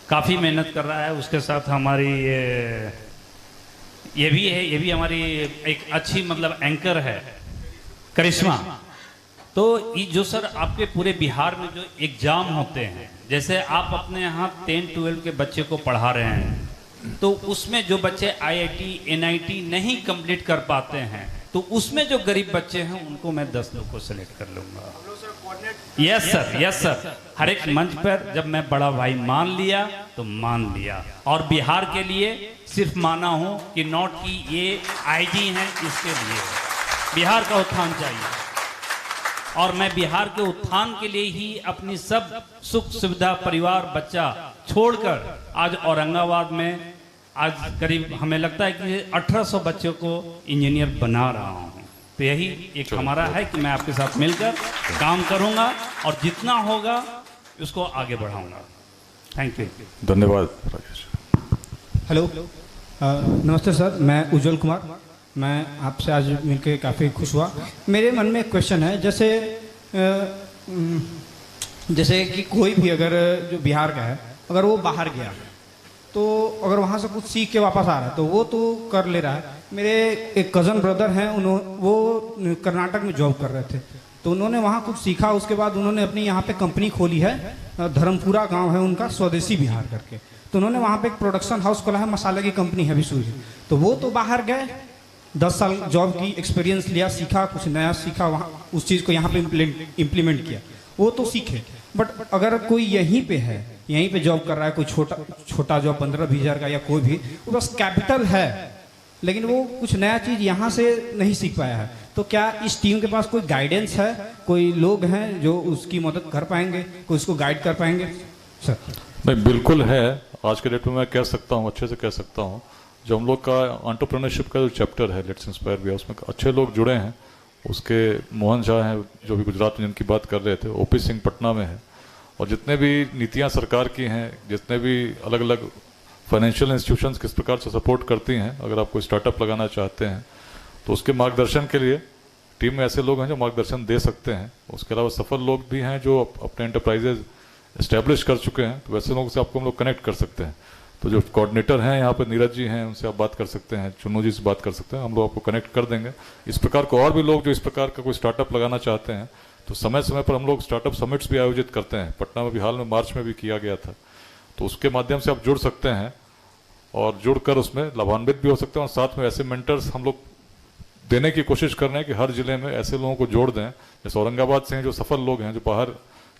काफ़ी मेहनत कर रहा है। उसके साथ हमारी ये भी है, ये भी हमारी एक अच्छी मतलब एंकर है करिश्मा। तो ये जो सर आपके पूरे बिहार में जो एग्ज़ाम होते हैं, जैसे आप अपने यहाँ 10-12 के बच्चे को पढ़ा रहे हैं, तो उसमें जो बच्चे IIT NIT नहीं कंप्लीट कर पाते हैं, तो उसमें जो गरीब बच्चे हैं उनको मैं 10 लोग को सिलेक्ट कर लूँगा। Yes sir, yes sir. हर एक मंच पर जब मैं बड़ा भाई मान लिया तो मान लिया, और बिहार के लिए सिर्फ माना हूँ कि नॉट कि ये IG हैं, इसके लिए बिहार का उत्थान चाहिए। और मैं बिहार के उत्थान के लिए ही अपनी सब सुख सुविधा परिवार बच्चा छोड़कर आज औरंगाबाद में आज करीब हमें लगता है कि 1800 बच्चों को इंजीनियर बना रहा हूँ। तो यही एक हमारा है कि मैं आपके साथ मिलकर काम करूँगा और जितना होगा उसको आगे बढ़ाऊँगा। Thank you. धन्यवाद राजेश। हेलो, नमस्ते सर, मैं उज्जवल कुमार। मैं आपसे आज मिलकर काफ़ी खुश हुआ। मेरे मन में एक क्वेश्चन है, जैसे कि कोई भी अगर जो बिहार का है, अगर वो बाहर गया तो अगर वहाँ से कुछ सीख के वापस आ रहा है तो वो तो कर ले रहा है। मेरे एक कज़न ब्रदर हैं, वो कर्नाटक में जॉब कर रहे थे, तो उन्होंने वहाँ कुछ सीखा। उसके बाद उन्होंने अपनी यहाँ पे कंपनी खोली है, धर्मपुरा गांव है उनका, स्वदेशी बिहार करके। तो उन्होंने वहाँ पे एक प्रोडक्शन हाउस खोला है, मसाले की कंपनी है विसूरी। तो वो तो बाहर गए, 10 साल जॉब की एक्सपीरियंस लिया, सीखा, कुछ नया सीखा, वहाँ उस चीज़ को यहाँ पे इम्प्लीमेंट किया, वो तो सीखे। बट अगर कोई यहीं पे है, यहीं पे जॉब कर रहा है, कोई छोटा जॉब 15-20 हज़ार का, या कोई भी, वो बस कैपिटल है लेकिन वो कुछ नया चीज़ यहाँ से नहीं सीख पाया है, तो क्या इस टीम के पास कोई गाइडेंस है, कोई लोग हैं जो उसकी मदद कर पाएंगे, कोई उसको गाइड कर पाएंगे सर? नहीं, बिल्कुल है। आज के डेट में मैं कह सकता हूँ, अच्छे से कह सकता हूँ, जो हम लोग का एंटरप्रेन्योरशिप का जो चैप्टर है लेट्स इंस्पायर भी, उसमें अच्छे लोग जुड़े हैं। उसके मोहन झा हैं जो भी गुजरात में जिनकी बात कर रहे थे, OP सिंह पटना में है, और जितने भी नीतियां सरकार की हैं, जितने भी अलग अलग फाइनेंशियल इंस्टीट्यूशंस किस प्रकार से सपोर्ट करती हैं अगर आप कोई स्टार्टअप लगाना चाहते हैं, तो उसके मार्गदर्शन के लिए टीम में ऐसे लोग हैं जो मार्गदर्शन दे सकते हैं। उसके अलावा सफल लोग भी हैं जो अपने एंटरप्राइजेज इस्टेब्लिश कर चुके हैं, तो वैसे लोगों से आपको हम लोग कनेक्ट कर सकते हैं। तो जो कोऑर्डिनेटर हैं यहाँ पर नीरज जी हैं, उनसे आप बात कर सकते हैं, चुन्नू जी से बात कर सकते हैं, हम लोग आपको कनेक्ट कर देंगे। इस प्रकार को और भी लोग जो इस प्रकार का कोई स्टार्टअप लगाना चाहते हैं, तो समय समय पर हम लोग स्टार्टअप समिट्स भी आयोजित करते हैं। पटना में भी हाल में मार्च में भी किया गया था, तो उसके माध्यम से आप जुड़ सकते हैं और जुड़कर उसमें लाभान्वित भी हो सकते हैं। और साथ में ऐसे मेंटर्स हम लोग देने की कोशिश कर रहे हैं कि हर जिले में ऐसे लोगों को जोड़ दें। जैसे औरंगाबाद से हैं जो सफल लोग हैं, जो बाहर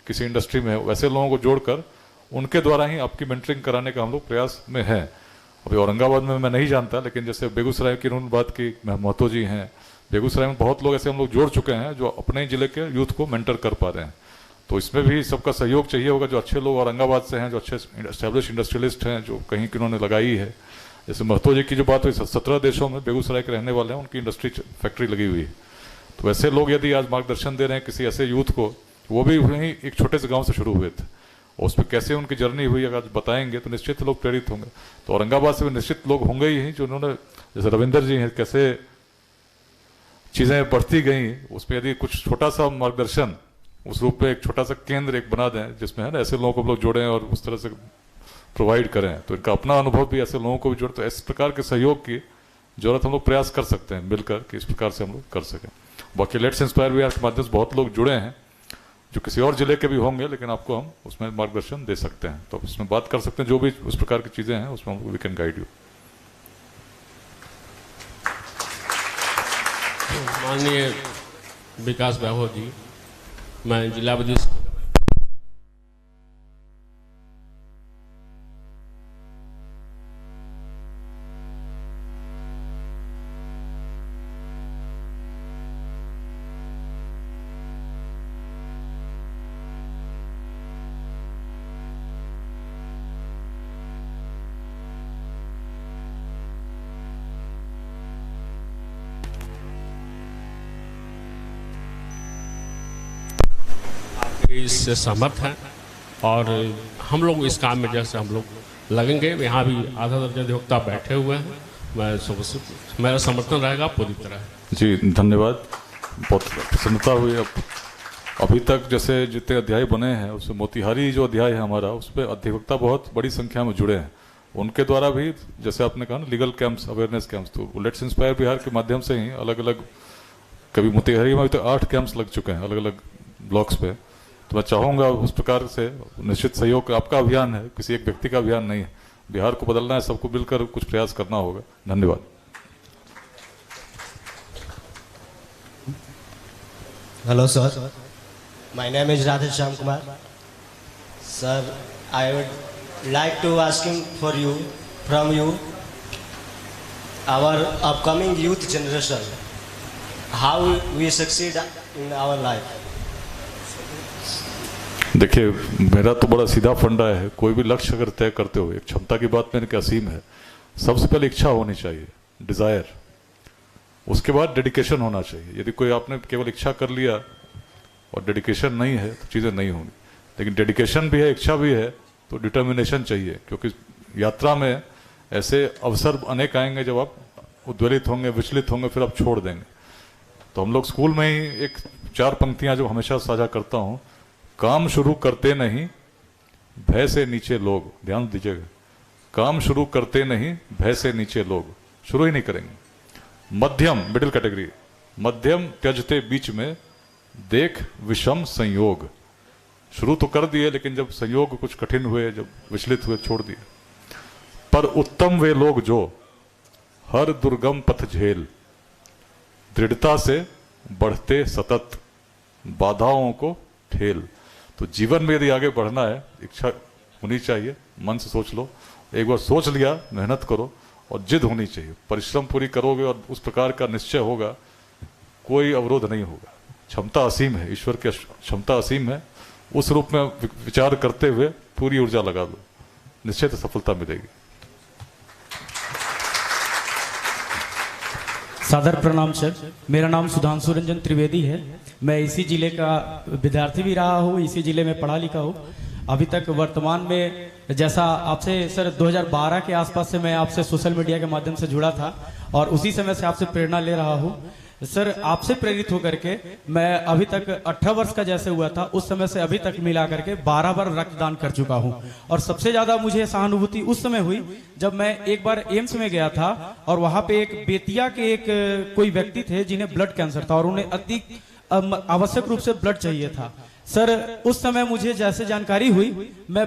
किसी इंडस्ट्री में है, वैसे लोगों को जोड़कर उनके द्वारा ही आपकी मेंटरिंग कराने का हम लोग प्रयास में हैं। अभी औरंगाबाद में मैं नहीं जानता, लेकिन जैसे बेगूसराय की उन्होंने बात की, महतो जी हैं, बेगूसराय में बहुत लोग ऐसे हम लोग जोड़ चुके हैं जो अपने जिले के यूथ को मेंटर कर पा रहे हैं। तो इसमें भी सबका सहयोग चाहिए होगा। जो अच्छे लोग औरंगाबाद से हैं, जो अच्छे एस्टेब्लिश इंडस्ट्रियलिस्ट हैं, जो कहीं की उन्होंने लगाई है, जैसे महतो जी की जो बात हुई, 17 देशों में बेगूसराय के रहने वाले हैं, उनकी इंडस्ट्री फैक्ट्री लगी हुई है। तो वैसे लोग यदि आज मार्गदर्शन दे रहे हैं किसी ऐसे यूथ को, वो भी वहीं एक छोटे से गाँव से शुरू हुए थे, और उस पर कैसे उनकी जर्नी हुई अगर बताएंगे तो निश्चित लोग प्रेरित होंगे। तो औरंगाबाद से भी निश्चित लोग होंगे ही जो उन्होंने, जैसे रविंदर जी हैं, कैसे चीज़ें बढ़ती गई, उसमें यदि कुछ छोटा सा मार्गदर्शन उस रूप में एक छोटा सा केंद्र एक बना दें जिसमें है ना ऐसे लोगों को हम लोग जोड़ें और उस तरह से प्रोवाइड करें, तो इनका अपना अनुभव भी ऐसे लोगों को भी जोड़े। तो इस प्रकार के सहयोग की जरूरत हम लोग प्रयास कर सकते हैं मिलकर कि इस प्रकार से हम लोग कर सकें। बाकी लेट्स इंस्पायर बिहार के माध्यम से बहुत लोग जुड़े हैं जो किसी और जिले के भी होंगे, लेकिन आपको हम उसमें मार्गदर्शन दे सकते हैं, तो उसमें बात कर सकते हैं। जो भी उस प्रकार की चीज़ें हैं उसमें वी कैन गाइड यू। माननीय विकास वैभव जी, मैं जिला बदी इससे सहमत हैं और हम लोग इस काम में जैसे हम लोग लगेंगे। यहाँ भी आधा दर्जन अधिवक्ता बैठे हुए हैं, मेरा समर्थन रहेगा पूरी तरह। जी धन्यवाद, बहुत प्रसन्नता हुई। अभी तक जैसे जितने अध्याय बने हैं उसमें मोतिहारी जो अध्याय है हमारा, उस पर अधिवक्ता बहुत बड़ी संख्या में जुड़े हैं। उनके द्वारा भी जैसे आपने कहा ना लीगल कैंप्स, अवेयरनेस कैंप्स, तो लेट्स इंस्पायर बिहार के माध्यम से ही अलग अलग, कभी मोतिहारी में अभी तक 8 कैंप्स लग चुके हैं अलग अलग ब्लॉक्स पे। तो मैं चाहूँगा उस प्रकार से निश्चित सहयोग आपका अभियान है, किसी एक व्यक्ति का अभियान नहीं है। बिहार को बदलना है, सबको मिलकर कुछ प्रयास करना होगा। धन्यवाद। Hello sir, my name is Radheshyam Kumar sir. I would like to asking for you from you our upcoming youth generation, how we succeed in our life. देखिए, मेरा तो बड़ा सीधा फंडा है, कोई भी लक्ष्य अगर तय करते हो, एक क्षमता की बात मैंने क्या असीम है, सबसे पहले इच्छा होनी चाहिए, डिजायर, उसके बाद डेडिकेशन होना चाहिए। यदि कोई आपने केवल इच्छा कर लिया और डेडिकेशन नहीं है तो चीज़ें नहीं होंगी। लेकिन डेडिकेशन भी है, इच्छा भी है, तो डिटर्मिनेशन चाहिए, क्योंकि यात्रा में ऐसे अवसर अनेक आएंगे जब आप उद्वेलित होंगे, विचलित होंगे, फिर आप छोड़ देंगे। तो हम लोग स्कूल में ही एक 4 पंक्तियां जो हमेशा साझा करता हूं, काम शुरू करते नहीं भय से नीचे लोग, ध्यान दीजिएगा, काम शुरू करते नहीं भय से नीचे लोग, शुरू ही नहीं करेंगे। मध्यम, मिडिल कैटेगरी, मध्यम त्यजते बीच में देख विषम संयोग, शुरू तो कर दिए लेकिन जब संयोग कुछ कठिन हुए, जब विचलित हुए, छोड़ दिए। पर उत्तम वे लोग जो हर दुर्गम पथ झेल, दृढ़ता से बढ़ते सतत, बाधाओं को ठेल। तो जीवन में यदि आगे बढ़ना है, इच्छा होनी चाहिए, मन से सोच लो, एक बार सोच लिया, मेहनत करो और जिद होनी चाहिए, परिश्रम पूरी करोगे और उस प्रकार का निश्चय होगा, कोई अवरोध नहीं होगा। क्षमता असीम है, ईश्वर की क्षमता असीम है, उस रूप में विचार करते हुए पूरी ऊर्जा लगा दो, निश्चित सफलता मिलेगी। सादर प्रणाम सर, मेरा नाम सुधांशु रंजन त्रिवेदी है। मैं इसी जिले का विद्यार्थी भी रहा हूँ, इसी जिले में पढ़ा लिखा हूँ। अभी तक वर्तमान में जैसा आपसे सर 2012 के आसपास से मैं आपसे सोशल मीडिया के माध्यम से जुड़ा था और उसी समय से आपसे प्रेरणा ले रहा हूँ। सर आपसे प्रेरित होकर के मैं अभी तक 18 वर्ष का जैसे हुआ था उस समय से अभी तक मिला करके 12 बार रक्तदान कर चुका हूं। और सबसे ज्यादा मुझे सहानुभूति उस समय हुई जब मैं एक बार एम्स में गया था और वहां पे एक बेतिया के एक कोई व्यक्ति थे जिन्हें ब्लड कैंसर था और उन्हें अति आवश्यक रूप से ब्लड चाहिए था। सर उस समय मुझे जैसे जानकारी हुई मैं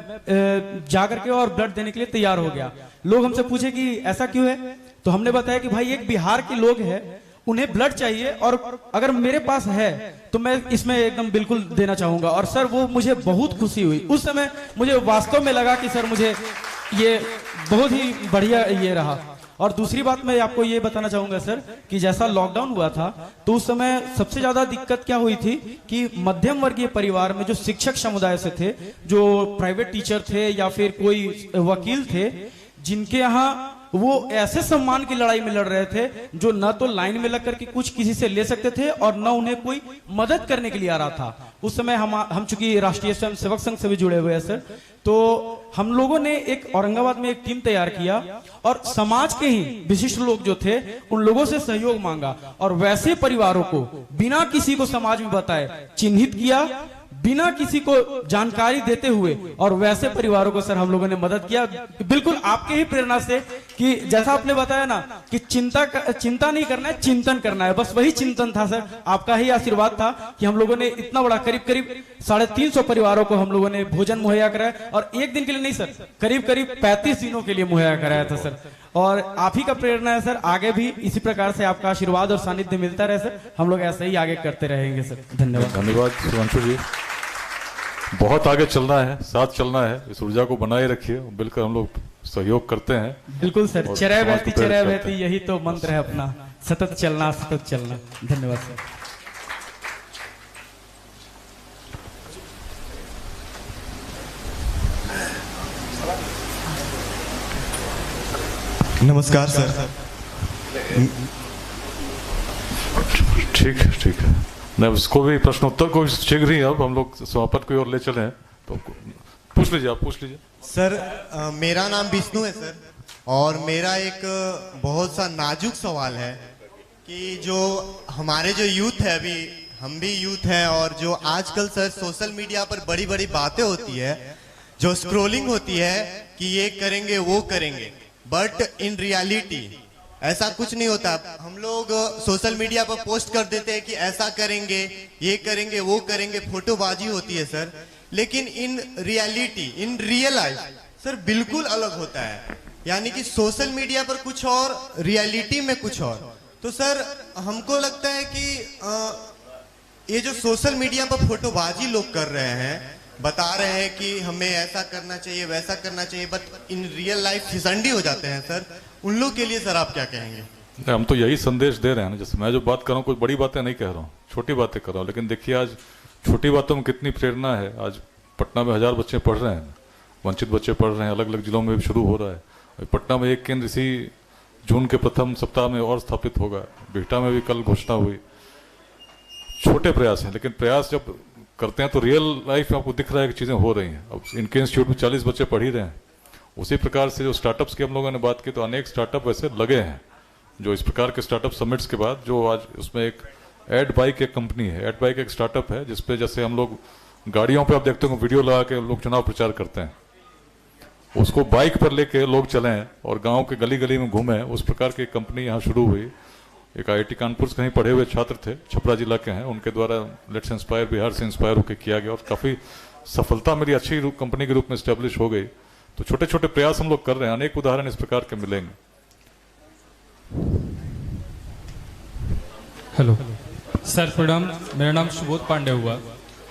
जाकर के और ब्लड देने के लिए तैयार हो गया। लोग हमसे पूछे कि ऐसा क्यों है, तो हमने बताया कि भाई एक बिहार के लोग हैं, उन्हें ब्लड चाहिए और अगर मेरे पास है तो मैं इसमें एकदम बिल्कुल देना चाहूंगा। और सर वो मुझे बहुत खुशी हुई उस समय, मुझे वास्तव में लगा कि सर मुझे ये बहुत ही बढ़िया ये रहा। और दूसरी बात मैं आपको ये बताना चाहूंगा सर कि जैसा लॉकडाउन हुआ था तो उस समय सबसे ज्यादा दिक्कत क्या हुई थी कि मध्यम वर्गीय परिवार में जो शिक्षक समुदाय से थे, जो प्राइवेट टीचर थे या फिर कोई वकील थे, जिनके यहाँ वो ऐसे सम्मान की लड़ाई में लड़ रहे थे जो न तो लाइन में लग करके कुछ किसी से ले सकते थे और न उन्हें कोई मदद करने के लिए आ रहा था। उस समय हम चूंकि राष्ट्रीय स्वयं सेवक संघ से भी जुड़े हुए हैं सर, तो हम लोगों ने एक औरंगाबाद में एक टीम तैयार किया और समाज के ही विशिष्ट लोग जो थे उन लोगों से सहयोग मांगा और वैसे परिवारों को बिना किसी को समाज में बताए चिन्हित किया, बिना किसी को जानकारी देते हुए, और वैसे परिवारों को सर हम लोगों ने मदद किया बिल्कुल आपके ही प्रेरणा से कि जैसा आपने बताया ना कि चिंता नहीं करना है, चिंतन करना है, बस वही चिंतन था सर। आपका ही आशीर्वाद था कि हम लोगों ने इतना बड़ा करीब 350 परिवारों को हम लोगों ने भोजन मुहैया कराया और एक दिन के लिए नहीं सर, करीब 35 दिनों के लिए मुहैया कराया था सर। और आप ही का प्रेरणा है सर, आगे भी इसी प्रकार से आपका आशीर्वाद और सानिध्य मिलता रहे सर, हम लोग ऐसे ही आगे करते रहेंगे सर। धन्यवाद। धन्यवाद सुधांशु जी, बहुत आगे चलना है, साथ चलना है, इस ऊर्जा को बनाए रखिए, मिलकर हम लोग सहयोग करते हैं। बिल्कुल सर, चरय बहती यही तो मंत्र है अपना, सतत चलना सतत चलना। धन्यवाद सर। नमस्कार सर। ठीक है, नहीं उसको भी प्रश्न उत्तर को शीघ्र ही अब हम लोग समापन की ओर ले चले हैं, तो पूछ लीजिए, आप पूछ लीजिए। सर मेरा नाम विष्णु है सर, और मेरा एक बहुत सा नाजुक सवाल है कि जो हमारे जो यूथ है, अभी हम भी यूथ हैं, और जो आजकल सर सोशल मीडिया पर बड़ी बड़ी बातें होती है, जो स्क्रोलिंग होती है कि ये करेंगे वो करेंगे, बट इन रियलिटी ऐसा कुछ नहीं होता। हम लोग सोशल मीडिया पर पोस्ट कर देते हैं कि ऐसा करेंगे, ये करेंगे, वो करेंगे, फोटोबाजी होती है सर, लेकिन in reality, in real life sir बिल्कुल अलग होता है। यानी कि सोशल मीडिया पर कुछ और, रियलिटी में कुछ और। तो सर हमको लगता है कि ये जो सोशल मीडिया पर फोटोबाजी लोग कर रहे हैं, बता रहे हैं कि हमें ऐसा करना चाहिए, वैसा करना चाहिए, बट इन रियल लाइफ फिसंडी हो जाते हैं सर, उन लोग के लिए सर आप क्या कहेंगे? हम तो यही संदेश दे रहे हैं ना, जैसे मैं जो बात कर रहा हूँ कोई बड़ी बातें नहीं कह रहा हूँ, छोटी बातें कर रहा हूँ, लेकिन देखिए आज छोटी बातों में कितनी प्रेरणा है। आज पटना में 1000 बच्चे पढ़ रहे हैं, वंचित बच्चे पढ़ रहे हैं, अलग अलग जिलों में भी शुरू हो रहा है। पटना में एक केंद्र इसी जून के प्रथम सप्ताह में और स्थापित होगा, बिहटा में भी कल घोषणा हुई। छोटे प्रयास हैं, लेकिन प्रयास जब करते हैं तो रियल लाइफ में आपको दिख रहा है कि चीज़ें हो रही हैं। अब इनके इंस्टीट्यूट में 40 बच्चे पढ़ ही रहे हैं। उसी प्रकार से जो स्टार्टअप्स की हम लोगों ने बात की, तो अनेक स्टार्टअप ऐसे लगे हैं जो इस प्रकार के स्टार्टअप समिट्स के बाद, जो आज उसमें एक एड बाइक एक कंपनी है, एड बाइक एक स्टार्टअप है, जिसपे जैसे हम लोग गाड़ियों पे आप देखते हो वीडियो लगा के लोग चुनाव प्रचार करते हैं, उसको बाइक पर लेके लोग चलें और गाँव के गली गली में घूमें, उस प्रकार की कंपनी यहाँ शुरू हुई। एक IIT कानपुर से कहीं पढ़े हुए छात्र थे, छपरा जिला के हैं, उनके द्वारा लेट्स इंस्पायर बिहार से इंस्पायर होकर किया गया और काफ़ी सफलता मेरी अच्छी कंपनी के रूप में स्टैब्लिश हो गई। तो छोटे छोटे प्रयास हम लोग कर रहे हैं, अनेक उदाहरण इस प्रकार के मिलेंगे। हेलो सर, प्रणाम। मेरा नाम सुबोध पांडे हुआ।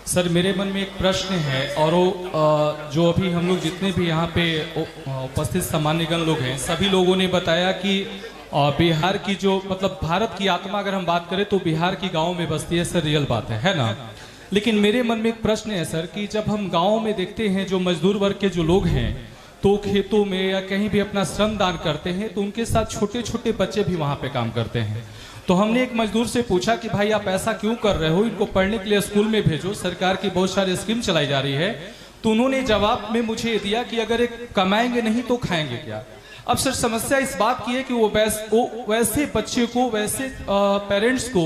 सर मेरे मन में एक प्रश्न है, और वो जो अभी हम लोग जितने भी यहाँ पे उपस्थित सामान्यगण लोग हैं, सभी लोगों ने बताया कि बिहार की जो मतलब भारत की आत्मा अगर हम बात करें तो बिहार की गाँव में बसती है सर, रियल बात है ना। लेकिन मेरे मन में एक प्रश्न है सर कि जब हम गाँव में देखते हैं जो मजदूर वर्ग के जो लोग हैं, तो खेतों में या कहीं भी अपना श्रम दान करते हैं, तो उनके साथ छोटे छोटे बच्चे भी वहाँ पे काम करते हैं। तो हमने एक मजदूर से पूछा कि भाई आप ऐसा क्यों कर रहे हो, इनको पढ़ने के लिए स्कूल में भेजो, सरकार की बहुत सारी स्कीम चलाई जा रही है। तो उन्होंने जवाब में मुझे ये दिया कि अगर एक कमाएंगे नहीं तो खाएंगे क्या। अब सर समस्या इस बात की है कि वो वैसे बच्चे को, वैसे पेरेंट्स को,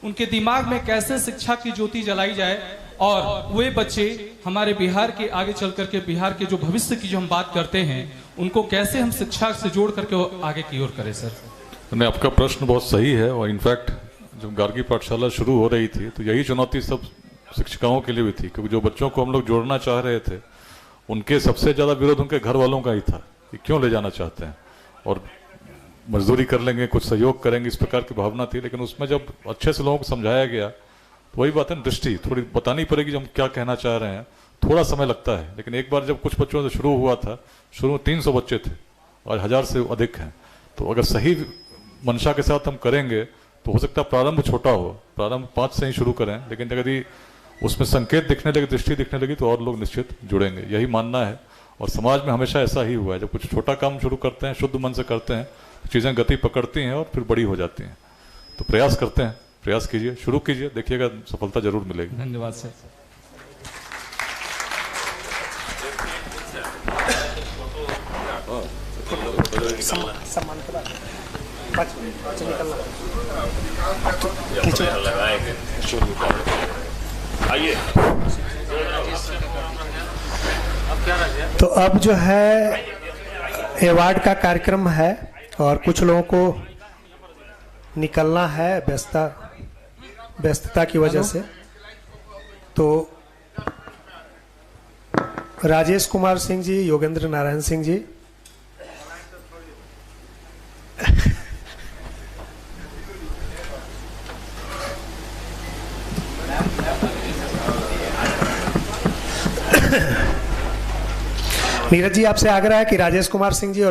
उनके दिमाग में कैसे शिक्षा की ज्योति जलाई जाए और वे बच्चे हमारे बिहार के आगे चल करके, बिहार के जो भविष्य की जो हम बात करते हैं, उनको कैसे हम शिक्षा से जोड़ करके आगे की ओर करें सर। नहीं, आपका प्रश्न बहुत सही है और इनफैक्ट जब गार्गी पाठशाला शुरू हो रही थी तो यही चुनौती सब शिक्षिकाओं के लिए भी थी, क्योंकि जो बच्चों को हम लोग जोड़ना चाह रहे थे उनके सबसे ज़्यादा विरोध उनके घर वालों का ही था कि क्यों ले जाना चाहते हैं और मजदूरी कर लेंगे, कुछ सहयोग करेंगे, इस प्रकार की भावना थी। लेकिन उसमें जब अच्छे से लोगों को समझाया गया तो वही बात है ना, दृष्टि थोड़ी बतानी पड़ेगी जो हम क्या कहना चाह रहे हैं, थोड़ा समय लगता है। लेकिन एक बार जब कुछ बच्चों से शुरू हुआ था, शुरू में 300 बच्चे थे और 1000 से अधिक हैं, तो अगर सही मंशा के साथ हम करेंगे तो हो सकता है प्रारंभ छोटा हो, प्रारंभ 5 से ही शुरू करें, लेकिन यदि उसमें संकेत दिखने लगे, दृष्टि दिखने लगी तो और लोग निश्चित जुड़ेंगे, यही मानना है। और समाज में हमेशा ऐसा ही हुआ है, जब कुछ छोटा काम शुरू करते हैं, शुद्ध मन से करते हैं, तो चीज़ें गति पकड़ती हैं और फिर बड़ी हो जाती हैं। तो प्रयास करते हैं, प्रयास कीजिए, शुरू कीजिए, देखिएगा सफलता जरूर मिलेगी। धन्यवाद सर। तो अब जो है अवार्ड का कार्यक्रम है और कुछ लोगों को निकलना है व्यस्तता की वजह से। तो राजेश कुमार सिंह जी, योगेंद्र नारायण सिंह जी, नीरज जी आपसे आग्रह है कि राजेश कुमार सिंह जी और